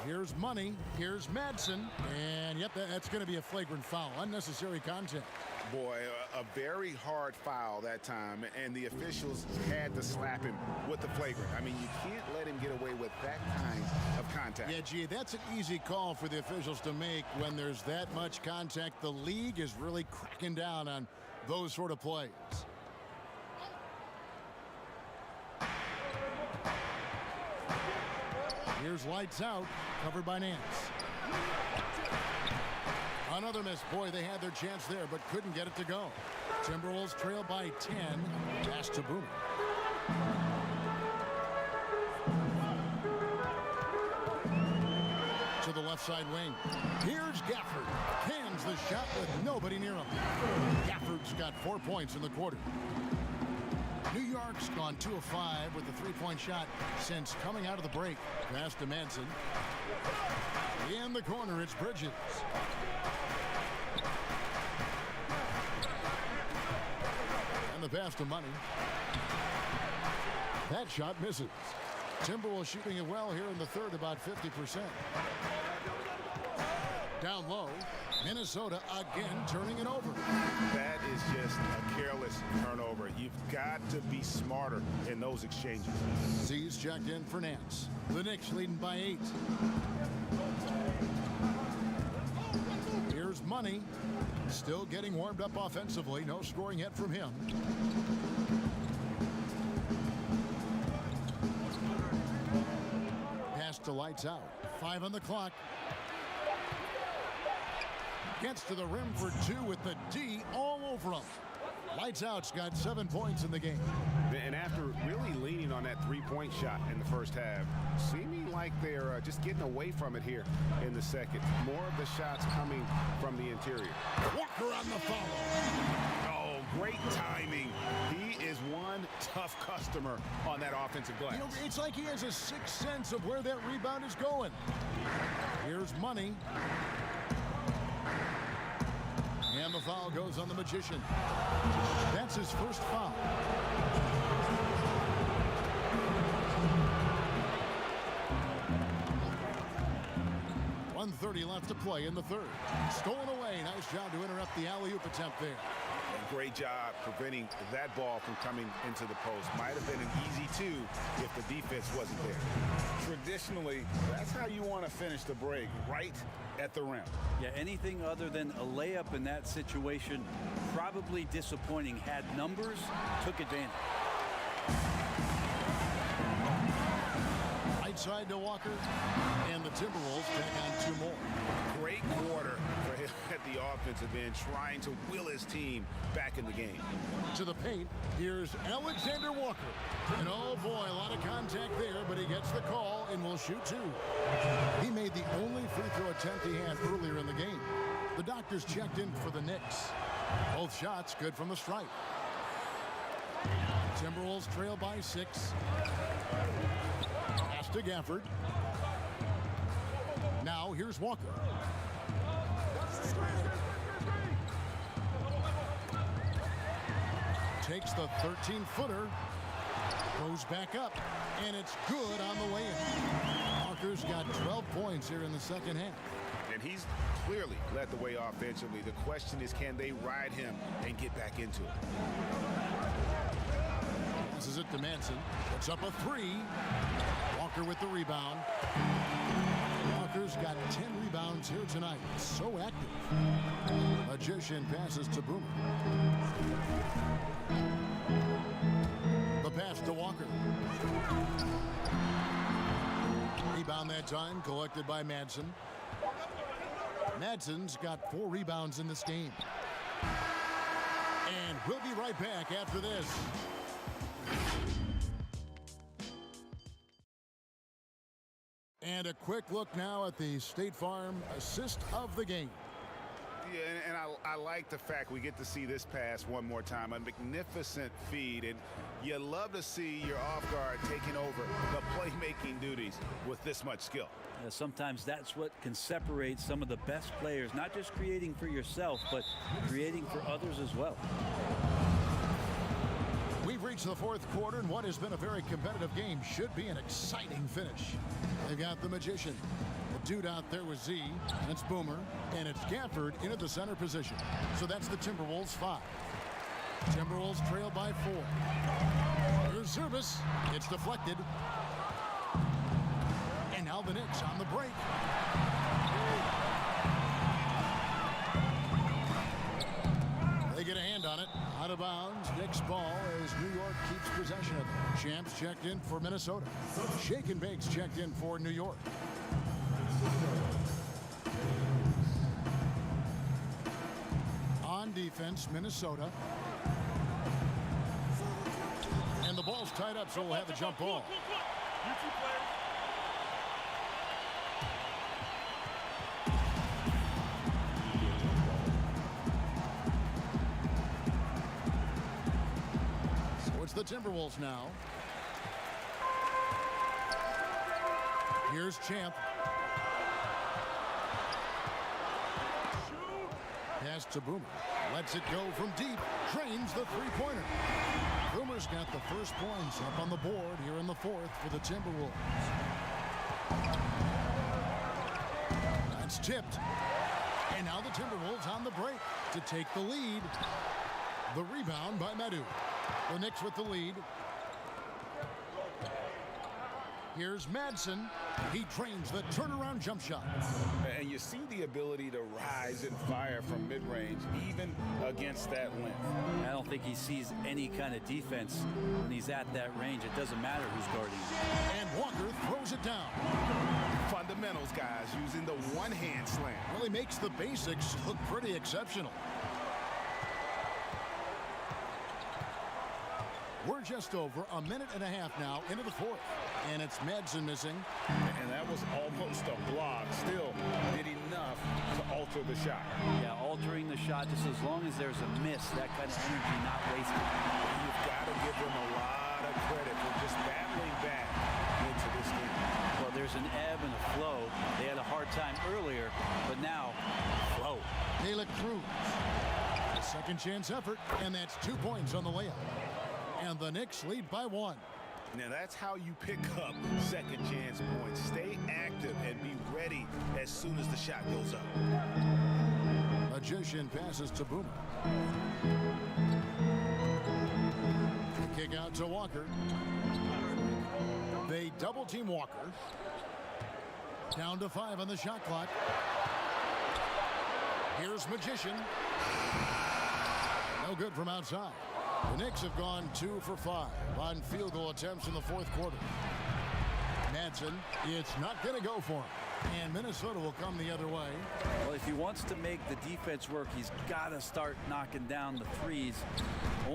Here's Money. Here's Madsen. And, yep, that's going to be a flagrant foul. Unnecessary contact. Boy, a very hard foul that time, and the officials had to slap him with the flagrant. I mean, you can't let him get away with that kind of contact. Yeah, gee, that's an easy call for the officials to make when there's that much contact. The league is really cracking down on those sort of plays. Here's Lights Out, covered by Nance. Another miss. Boy, they had their chance there, but couldn't get it to go. Timberwolves trail by 10. Pass to Boomer. To the left side wing. Here's Gafford. Cans the shot with nobody near him. Gafford's got 4 points in the quarter. New York's gone 2 of 5 with the 3-point shot since coming out of the break. Pass to Madsen. In the corner, it's Bridges. And the pass to Money. That shot misses. Timberwolves shooting it well here in the third, about 50%. Down low, Minnesota again turning it over. That is just a careless turnover. You've got to be smarter in those exchanges. Z's checked in for Nance. The Knicks leading by 8. Here's Money. Still getting warmed up offensively. No scoring yet from him. Pass to Lights Out. 5 on the clock. Gets to the rim for 2 with the D all over him. Lights Out's got 7 points in the game. And after really leaning on that 3-point shot in the first half, seeming like they're just getting away from it here in the second. More of the shots coming from the interior. Walker on the follow. Oh, great timing. He is one tough customer on that offensive glass. You know, it's like he has a sixth sense of where that rebound is going. Here's Money. And the foul goes on the Magician. That's his first foul. .130 left to play in the third. Stolen away. Nice job to interrupt the alley-oop attempt there. Great job preventing that ball from coming into the post. Might have been an easy 2 if the defense wasn't there. Traditionally, that's how you want to finish the break, right at the rim. Yeah, anything other than a layup in that situation, probably disappointing. Had numbers, took advantage. Right side to Walker, and the Timberwolves tack on 2 more. Great quarter for him at the offensive end, trying to will his team back in the game. To the paint, here's Alexander Walker. And oh boy, a lot of contact there, but he gets the call and will shoot 2. He made the only free throw attempt he had earlier in the game. The doctors checked in for the Knicks. Both shots good from the stripe. Timberwolves trail by 6. Pass to Gafford. Now here's Walker. Takes the 13-footer. Goes back up. And it's good on the way in. Walker's got 12 points here in the second half. And he's clearly led the way offensively. The question is, can they ride him and get back into it? Passes it to Manson. Puts up a three. Walker with the rebound. Walker's got 10 rebounds here tonight. So active. Magician passes to Boomer. The pass to Walker. Rebound that time collected by Madsen. Madsen's got 4 rebounds in this game. And we'll be right back after this. And a quick look now at the State Farm assist of the game. Yeah, and I like the fact we get to see this pass one more time. A magnificent feed, and you love to see your off guard taking over the playmaking duties with this much skill. Yeah, sometimes that's what can separate some of the best players, not just creating for yourself, but creating for others as well. We've reached the fourth quarter, and what has been a very competitive game should be an exciting finish. They've got the Magician. The dude out there was Z, and it's Boomer, and it's Gafford into the center position. So that's the Timberwolves 5. Timberwolves trail by 4. Here's service. It's deflected. And now the Knicks on the break. They get a hand on it. Out of bounds. Knicks ball as New York keeps possession of it. Champs checked in for Minnesota. Shake and Bakes checked in for New York. On defense, Minnesota. And the ball's tied up, so we'll have a jump ball. The Timberwolves now. Here's Champ. Pass to Boomer. Lets it go from deep. Drains the three-pointer. Boomer's got the first points up on the board here in the fourth for the Timberwolves. That's tipped. And now the Timberwolves on the break to take the lead. The rebound by Madu. The Knicks with the lead. Here's Madsen. He trains the turnaround jump shot. And you see the ability to rise and fire from mid-range, even against that length. I don't think he sees any kind of defense when he's at that range. It doesn't matter who's guarding him. And Walker throws it down. Fundamentals, guys, using the one-hand slam. Well, he makes the basics look pretty exceptional. We're just over a minute and a half now into the fourth. And it's Madsen missing. And that was almost a block. Still did enough to alter the shot. Yeah, altering the shot just as long as there's a miss, that kind of energy not wasted. You've got to give them a lot of credit for just battling back into this game. Well, there's an ebb and a flow. They had a hard time earlier, but now, flow. They look through. A second chance effort, and that's 2 points on the layup. And the Knicks lead by 1. Now that's how you pick up second chance points. Stay active and be ready as soon as the shot goes up. Magician passes to Boomer. The kick out to Walker. They double team Walker. Down to 5 on the shot clock. Here's Magician. No good from outside. The Knicks have gone 2 for 5 on field goal attempts in the fourth quarter. Madsen, it's not going to go for him. And Minnesota will come the other way. Well, if he wants to make the defense work, he's got to start knocking down the threes.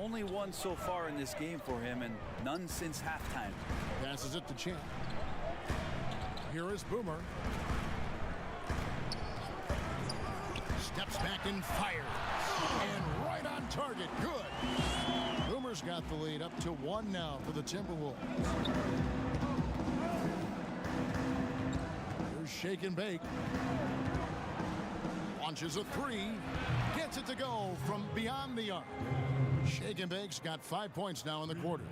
Only one so far in this game for him, and none since halftime. Passes it to Champ. Here is Boomer. Steps back and fires. And right on target. Good. Boomer's got the lead up to 1 now for the Timberwolves. Here's Shake and Bake. Launches a 3. Gets it to go from beyond the arc. Shake and Bake's got 5 points now in the quarter.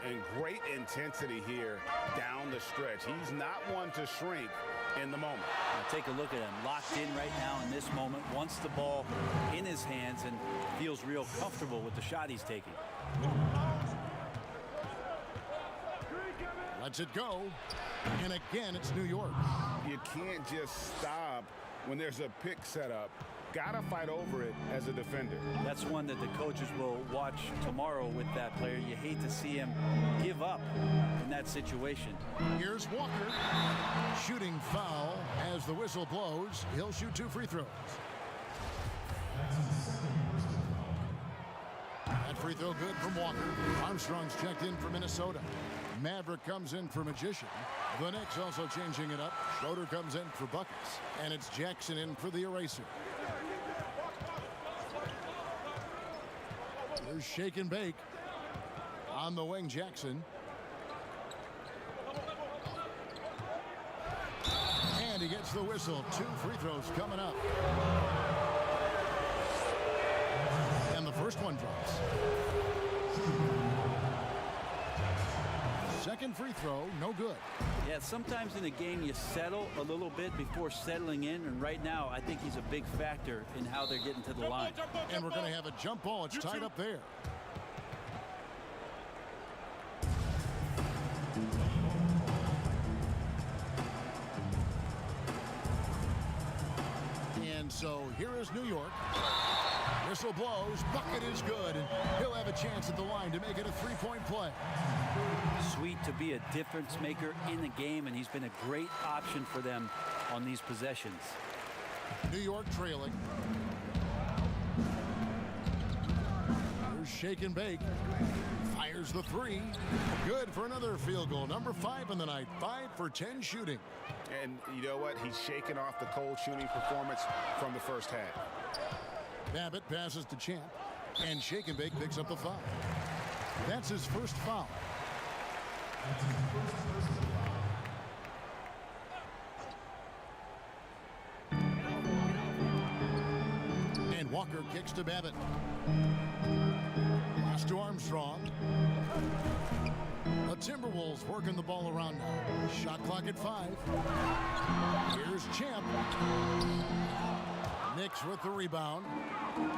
And great intensity here down the stretch. He's not one to shrink in the moment. Now take a look at him, locked in right now in this moment, wants the ball in his hands and feels real comfortable with the shot he's taking. Lets it go. And again, it's New York. You can't just stop when there's a pick set up. Gotta fight over it as a defender. That's one that the coaches will watch tomorrow with that player. You hate to see him give up in that situation. Here's Walker. Shooting foul as the whistle blows. He'll shoot 2 free throws. That free throw good from Walker. Armstrong's checked in for Minnesota. Maverick comes in for Magician. The Knicks also changing it up. Schroeder comes in for buckets. And it's Jackson in for the eraser. There's shake and bake. On the wing, Jackson. And he gets the whistle. 2 free throws coming up. And the first one drops. Second free throw, no good. Yeah, sometimes in a game you settle a little bit before settling in, and right now I think he's a big factor in how they're getting to the line. And we're going to have a jump ball. It's tied up there. And so here is New York. Whistle blows, bucket is good, and he'll have a chance at the line to make it a 3-point play. Sweet to be a difference maker in the game, and he's been a great option for them on these possessions. New York trailing. Here's shake and bake. Fires the 3. Good for another field goal. Number 5 in the night. 5 for 10 shooting. And you know what? He's shaking off the cold shooting performance from the first half. Babbitt passes to Champ, and shake and bake picks up the foul. That's his first foul. And Walker kicks to Babbitt. Pass to Armstrong. The Timberwolves working the ball around now. Shot clock at 5. Here's Champ. Knicks with the rebound.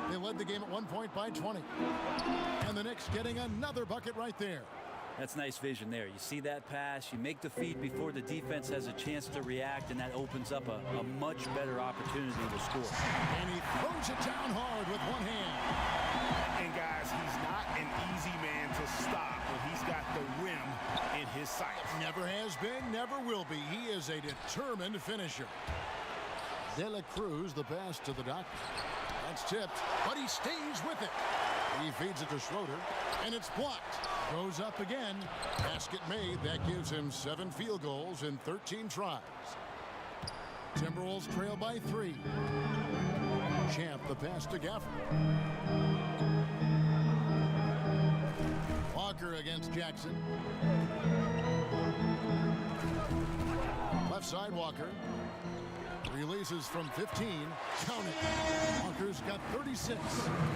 They led the game at 1 point by 20. And the Knicks getting another bucket right there. That's nice vision there. You see that pass, you make the feed before the defense has a chance to react, and that opens up a much better opportunity to score. And he throws it down hard with one hand. And guys, he's not an easy man to stop when he's got the rim in his sights. Never has been, never will be. He is a determined finisher. De La Cruz, the pass to the doctor. That's tipped, but he stays with it. He feeds it to Schroeder, and it's blocked. Goes up again. Basket made. That gives him 7 field goals in 13 tries. Timberwolves trail by 3. Champ, the pass to Gafford. Walker against Jackson. Left side, Walker. Releases from 15. Count it. Walker's got 36.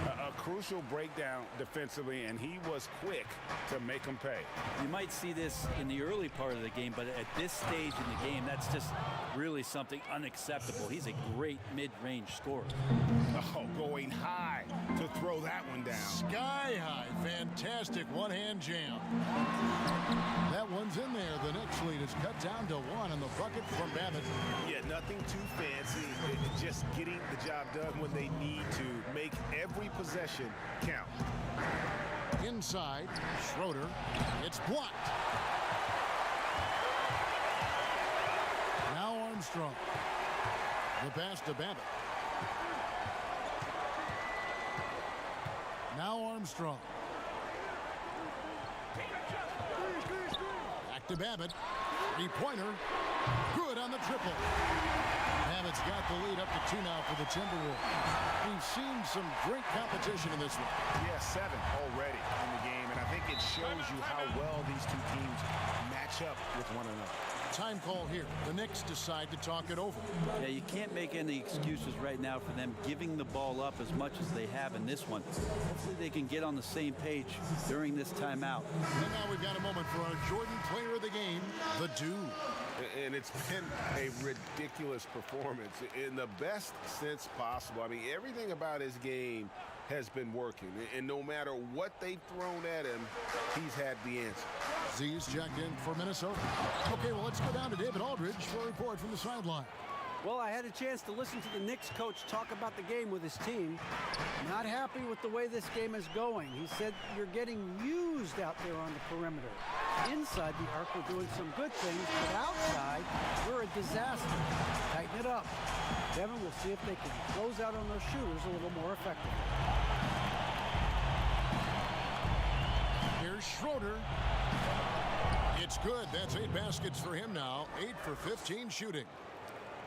A crucial breakdown defensively, and he was quick to make him pay. You might see this in the early part of the game, but at this stage in the game, that's just really something unacceptable. He's a great mid-range scorer. Oh, going high to throw that one down. Sky high. Fantastic one-hand jam. That one's in there. The Knicks lead is cut down to 1 on the bucket from Babbitt. Yeah, nothing too fancy. Just getting the job done when they need to. Make every possession count. Inside, Schroeder. It's blocked. Now Armstrong. The pass to Babbitt. Now Armstrong. Back to Babbitt. 3-pointer. Good on the triple. Babbitt's got the lead up to 2 now for the Timberwolves. We've seen some great competition in this one. Yeah, 7 already in the game, and I think it shows you how well these two teams match up with one another. Time call here. The Knicks decide to talk it over. Yeah, you can't make any excuses right now for them giving the ball up as much as they have in this one. Hopefully they can get on the same page during this timeout. And now we've got a moment for our Jordan player of the game, the Dude. And it's been a ridiculous performance in the best sense possible. I mean, everything about his game has been working. And no matter what they've thrown at him, he's had the answer. Z's checked in for Minnesota. Okay, well, let's go down to David Aldridge for a report from the sideline. Well, I had a chance to listen to the Knicks coach talk about the game with his team. Not happy with the way this game is going. He said you're getting used out there on the perimeter. Inside the arc, we're doing some good things, but outside, we're a disaster. Tighten it up. Devin, we'll see if they can close out on those shooters a little more effectively. Here's Schroeder. It's good. That's 8 baskets for him now. 8 for 15 shooting.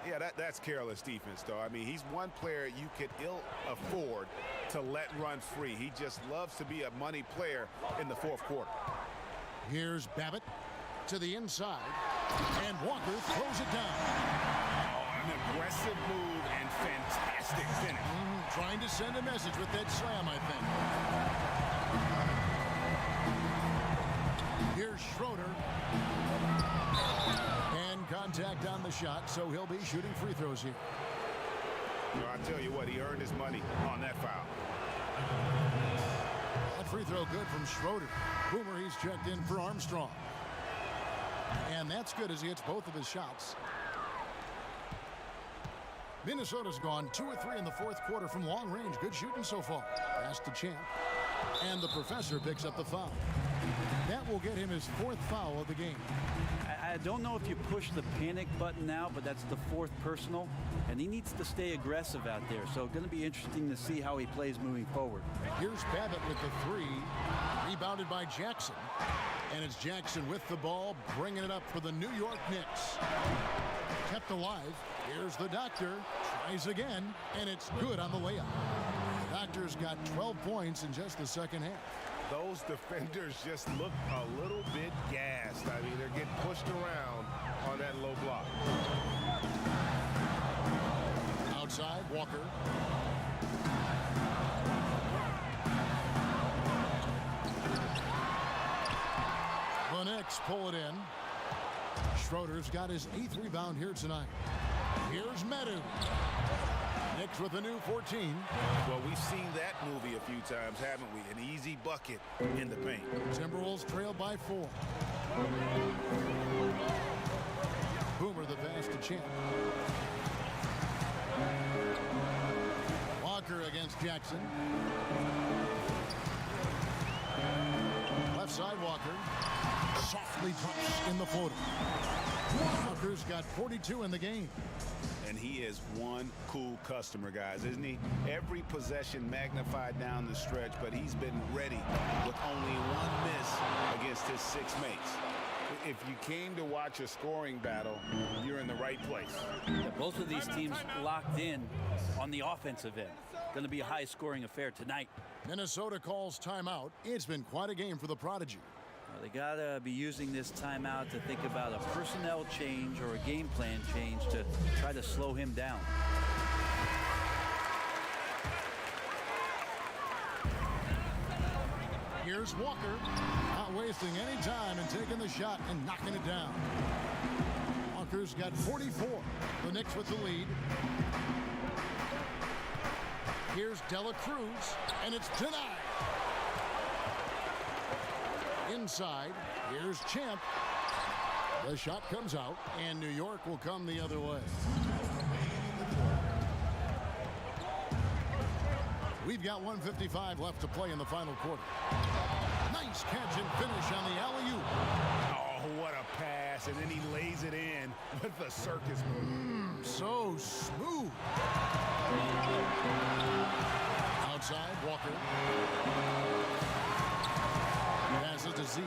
Yeah, that's careless defense, though. I mean, he's one player you could ill afford to let run free. He just loves to be a money player in the fourth quarter. Here's Babbitt to the inside, and Walker throws it down. Oh, an aggressive move and fantastic finish. Trying to send a message with that slam, I think. Here's Schroeder. And contact on the shot, so he'll be shooting free throws here. Well, I tell you what, he earned his money on that foul. That free throw good from Schroeder. Boomer, he's checked in for Armstrong. And that's good as he hits both of his shots. Minnesota's gone 2 or 3 in the fourth quarter from long range. Good shooting so far. Pass to Champ. And the professor picks up the foul. That will get him his 4th foul of the game. I don't know if you push the panic button now, but that's the 4th personal, and he needs to stay aggressive out there. So going to be interesting to see how he plays moving forward. Here's Babbitt with the 3, rebounded by Jackson. And it's Jackson with the ball, bringing it up for the New York Knicks. Kept alive. Here's the doctor, tries again, and it's good on the layup. The doctor's got 12 points in just the second half. Those defenders just look a little bit gassed. I mean, they're getting pushed around on that low block. Outside, Walker. The Knicks pull it in. Schroeder's got his 8th rebound here tonight. Here's Medu. Knicks with a new 14. Well, we've seen that movie a few times, haven't we? An easy bucket in the paint. Timberwolves trail by 4. Boomer the pass to Champ. Walker against Jackson. Left side Walker. Softly drops in the floater. Walker's got 42 in the game. And he is one cool customer, guys, isn't he? Every possession magnified down the stretch, but he's been ready with only one miss against his 6 mates. If you came to watch a scoring battle, you're in the right place. Both of these teams locked in on the offensive end. Going to be a high-scoring affair tonight. Minnesota calls timeout. It's been quite a game for the Prodigy. Well, they got to be using this timeout to think about a personnel change or a game plan change to try to slow him down. Here's Walker, not wasting any time and taking the shot and knocking it down. Walker's got 44. The Knicks with the lead. Here's Dela Cruz, and it's denied. Inside, here's Champ. The shot comes out, and New York will come the other way. We've got 1:55 left to play in the final quarter. Nice catch and finish on the alley-oop. Oh, what a pass, and then he lays it in with the circus move. So smooth. Outside, Walker. Passes to Z.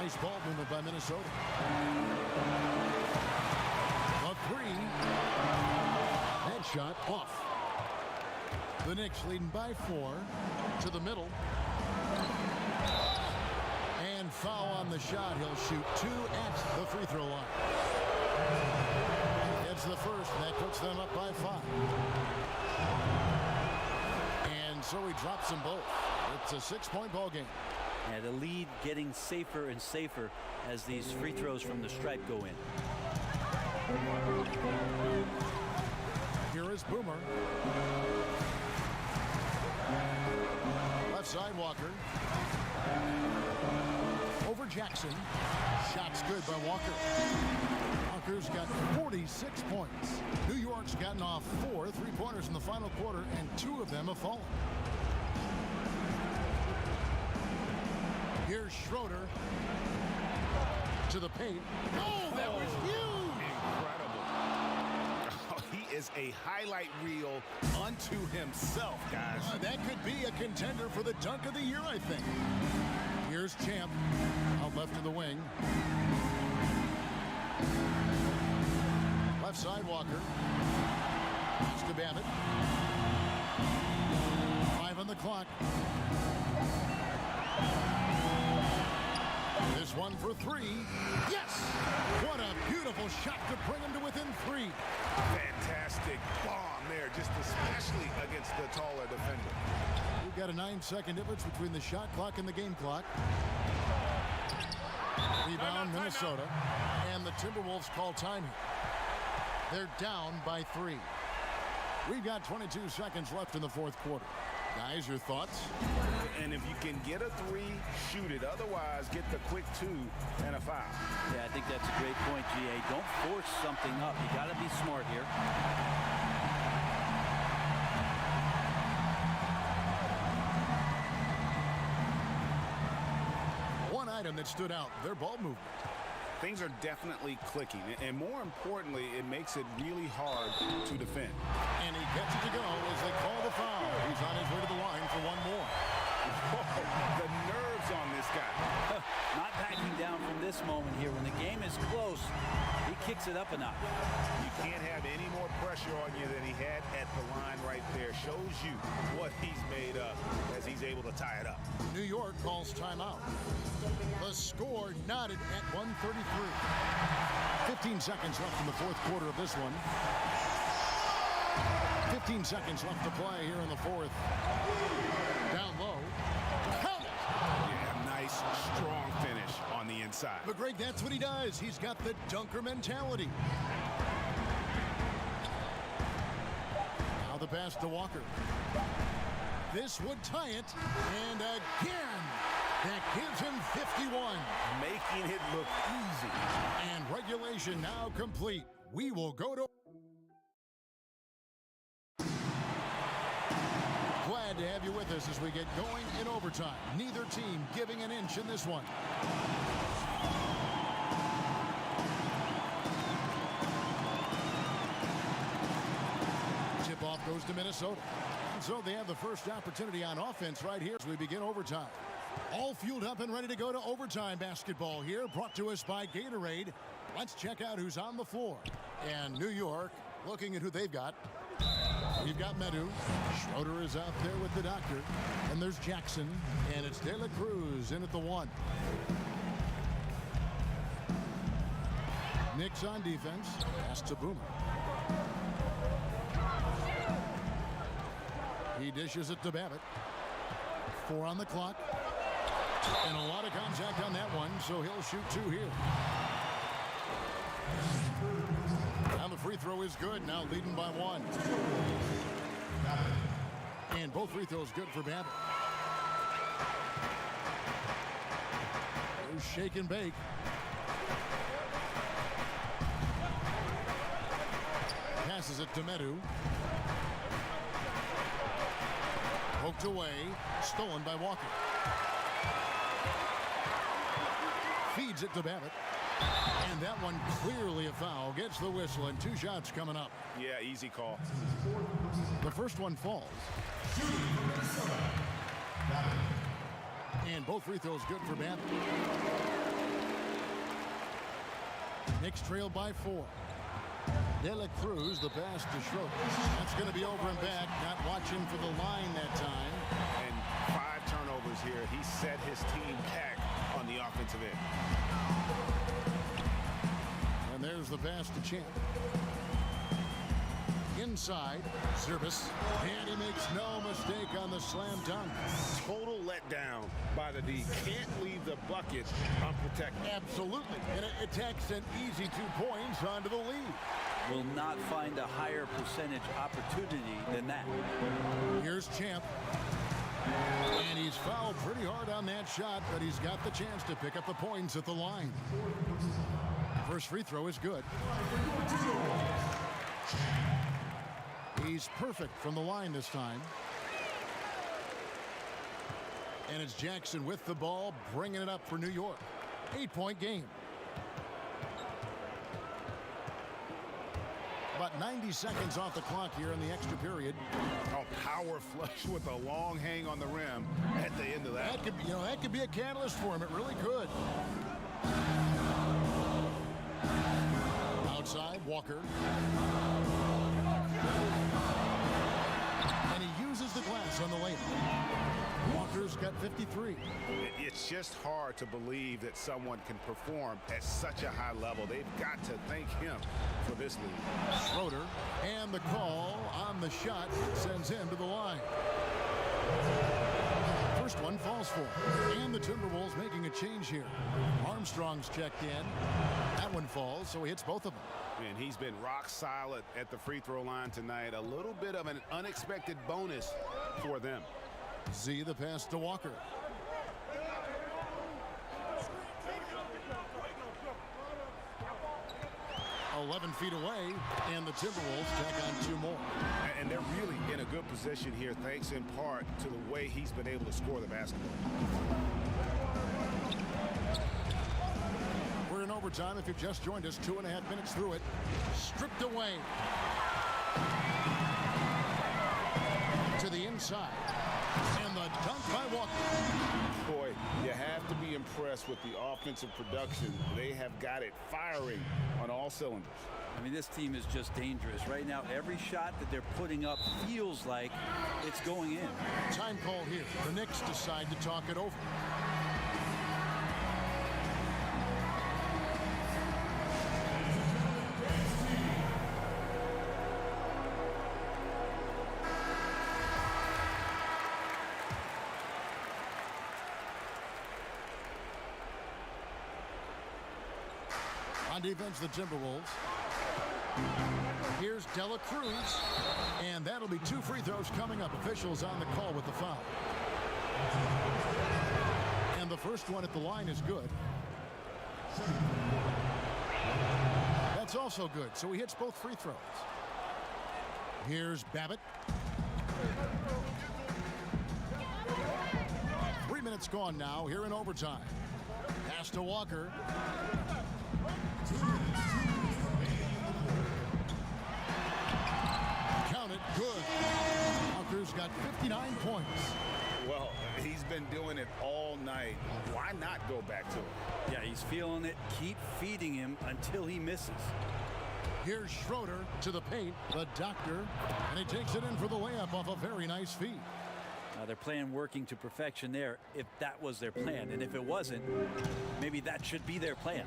Nice ball movement by Minnesota. A 3. That shot off. The Knicks leading by 4 to the middle. And foul on the shot. He'll shoot 2 at the free throw line. It's the first, and that puts them up by 5. And so he drops them both. It's a 6-point ball game. And the lead getting safer and safer as these free throws from the stripe go in. Here is Boomer. Left side, Walker. Over Jackson. Shot's good by Walker. Walker's got 46 points. New York's gotten off 4 3-pointers in the final quarter, and 2 of them have fallen. Here's Schroeder to the paint. Oh, that was huge! Incredible. He is a highlight reel unto himself, guys. That could be a contender for the dunk of the year, I think. Here's Champ out left to the wing. Left side, Walker. Pass to Babbitt. 5 on the clock. This one for 3. Yes! What a beautiful shot to bring him to within 3. Fantastic bomb there, just especially against the taller defender. We've got a 9-second difference between the shot clock and the game clock. Rebound, Minnesota. And the Timberwolves call time here. They're down by 3. We've got 22 seconds left in the fourth quarter. Guys, your thoughts? And if you can get a 3, shoot it. Otherwise, get the quick 2 and a foul. Yeah, I think that's a great point, GA. Don't force something up. You got to be smart here. One item that stood out, their ball movement. Things are definitely clicking, and more importantly, it makes it really hard to defend. And he gets it to go as they call the foul. He's on his way to the line for one more. The nerves on this guy. Not backing down from this moment here. When the game is close, he kicks it up a notch. You can't have any more pressure on you than he had at the line right there. Shows you what he's made of as he's able to tie it up. New York calls timeout. The score knotted at 133. 15 seconds left in the fourth quarter of this one. 15 seconds left to play here in the fourth. Down low. Count it! Yeah, nice, strong finish on the inside. But Greg, that's what he does. He's got the dunker mentality. Now the pass to Walker. This would tie it. And again, that gives him 51. Making it look easy. And regulation now complete. We will go to... Glad to have you with us as we get going in overtime. Neither team giving an inch in this one. Tip-off goes to Minnesota. And so they have the first opportunity on offense right here as we begin overtime. All fueled up and ready to go to overtime basketball here, brought to us by Gatorade. Let's check out who's on the floor. And New York, looking at who they've got. We've got Medu. Schroeder is out there with the doctor. And there's Jackson. And it's De La Cruz in at the 1. Knicks on defense. Pass to Boomer. He dishes it to Babbitt. 4 on the clock. And a lot of contact on that one, so he'll shoot 2 here. Now the free throw is good, now leading by 1. And both free throws good for Babbitt. There's shake and bake. Passes it to Medu. Poked away, stolen by Walker. Feeds it to Babbitt. And that one clearly a foul. Gets the whistle and 2 shots coming up. Yeah, easy call. The first one falls. And both free throws good for Babbitt. Knicks trail by 4. De La Cruz, the pass to Schroeder. That's going to be over and back. Not watching for the line that time. And 5 turnovers here. He set his team back on the offensive end. And there's the pass to Champ. Inside, Service. And he makes no mistake on the slam dunk. Total letdown by the D. Can't leave the bucket unprotected. Absolutely. And it takes an easy 2 points onto the lead. Will not find a higher percentage opportunity than that. Here's Champ. And he's fouled pretty hard on that shot, but he's got the chance to pick up the points at the line. First free throw is good. He's perfect from the line this time. And it's Jackson with the ball, bringing it up for New York. 8-point game. About 90 seconds off the clock here in the extra period. Oh, power flush with a long hang on the rim at the end of that. That could be a catalyst for him. It really could. Outside, Walker. And he uses the glass on the layup. Walker's got 53. It's just hard to believe that someone can perform at such a high level. They've got to thank him for this lead. Schroeder, and the call on the shot sends him to the line. First one falls for him. And the Timberwolves making a change here. Armstrong's checked in. That one falls, so he hits both of them. And he's been rock solid at the free throw line tonight. A little bit of an unexpected bonus for them. Z the pass to Walker. "11 feet away, and the Timberwolves tack on 2 more. And they're really in a good position here, thanks in part to the way he's been able to score the basketball. We're in overtime. If you've just joined us, 2.5 minutes through it. Stripped away. To the inside. And the dunk by Walker. Boy, you have to be impressed with the offensive production. They have got it firing on all cylinders. I mean, this team is just dangerous. Right now, every shot that they're putting up feels like it's going in. Time call here. The Knicks decide to talk it over. On defense, the Timberwolves. Here's Dela Cruz, and that'll be 2 free throws coming up. Officials on the call with the foul. And the first one at the line is good. That's also good, so he hits both free throws. Here's Babbitt. 3 minutes gone now here in overtime. Pass to Walker. Count it, good. Walker's got 59 points. Well, he's been doing it all night. Why not go back to it? Yeah, he's feeling it. Keep feeding him until he misses. Here's Schroeder to the paint, the doctor, and he takes it in for the layup off a very nice feed. Their plan working to perfection there, if that was their plan. And if it wasn't, maybe that should be their plan.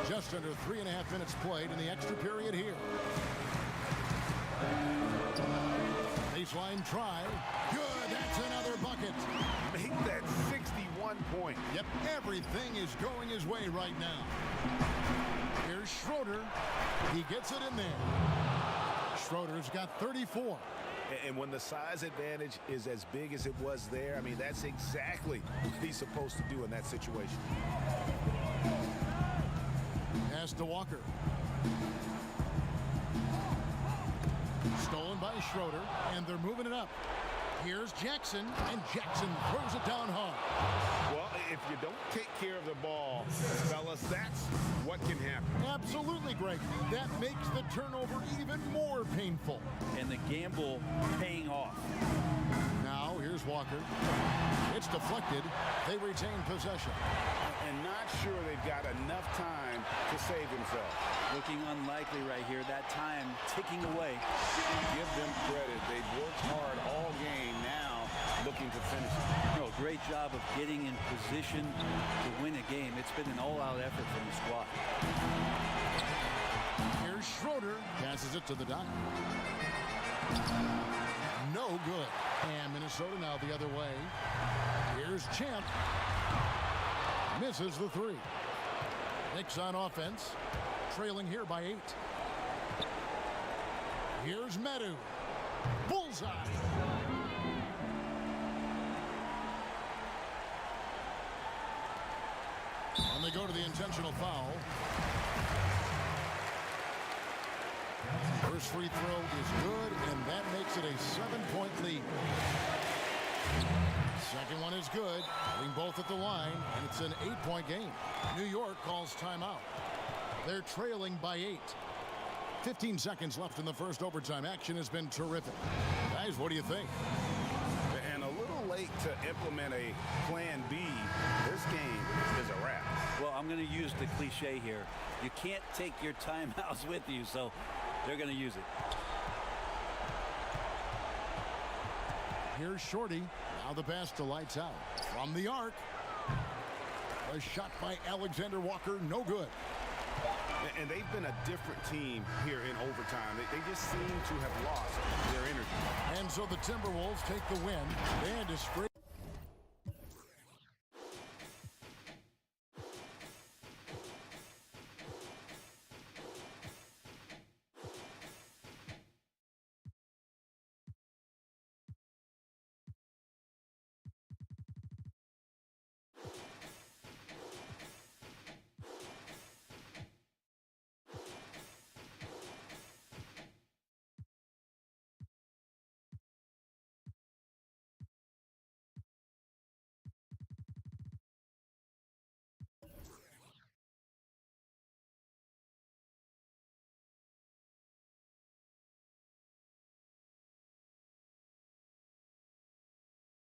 Just under 3.5 minutes played in the extra period here. Baseline try. Good. That's another bucket. Make that 61 point. Yep. Everything is going his way right now. Here's Schroeder. He gets it in there. Schroeder's got 34. And when the size advantage is as big as it was there, I mean, that's exactly what he's supposed to do in that situation. Pass to Walker. Stolen by Schroeder, and they're moving it up. Here's Jackson, and Jackson throws it down hard. Well, if you don't take care of the ball, fellas, that's what can happen. Absolutely, Greg. That makes the turnover even more painful. And the gamble paying off. Now, here's Walker. It's deflected. They retain possession. And not sure they've got enough time to save themselves. Looking unlikely right here. That time ticking away. Give them credit. They've worked hard all game, now looking to finish it. No, great job of getting in position to win a game. It's been an all-out effort from the squad. Here's Schroeder. Passes it to the dot. No good. And Minnesota now the other way. Here's Champ. Misses the 3. Knicks on offense. Trailing here by 8. Here's Medu. Bullseye. And they go to the intentional foul. First free throw is good, and that makes it a 7-point lead. Second one is good. Hitting both at the line, and it's an 8-point game. New York calls timeout. They're trailing by 8. 15 seconds left in the first overtime. Action has been terrific. Guys, what do you think? And a little late to implement a plan B. This game is a wrap. Well, I'm going to use the cliche here. You can't take your timeouts with you, so they're going to use it. Here's Shorty. Now the pass to Lights Out. From the arc. A shot by Alexander Walker. No good. And they've been a different team here in overtime. They just seem to have lost their energy. And so the Timberwolves take the win. And a straight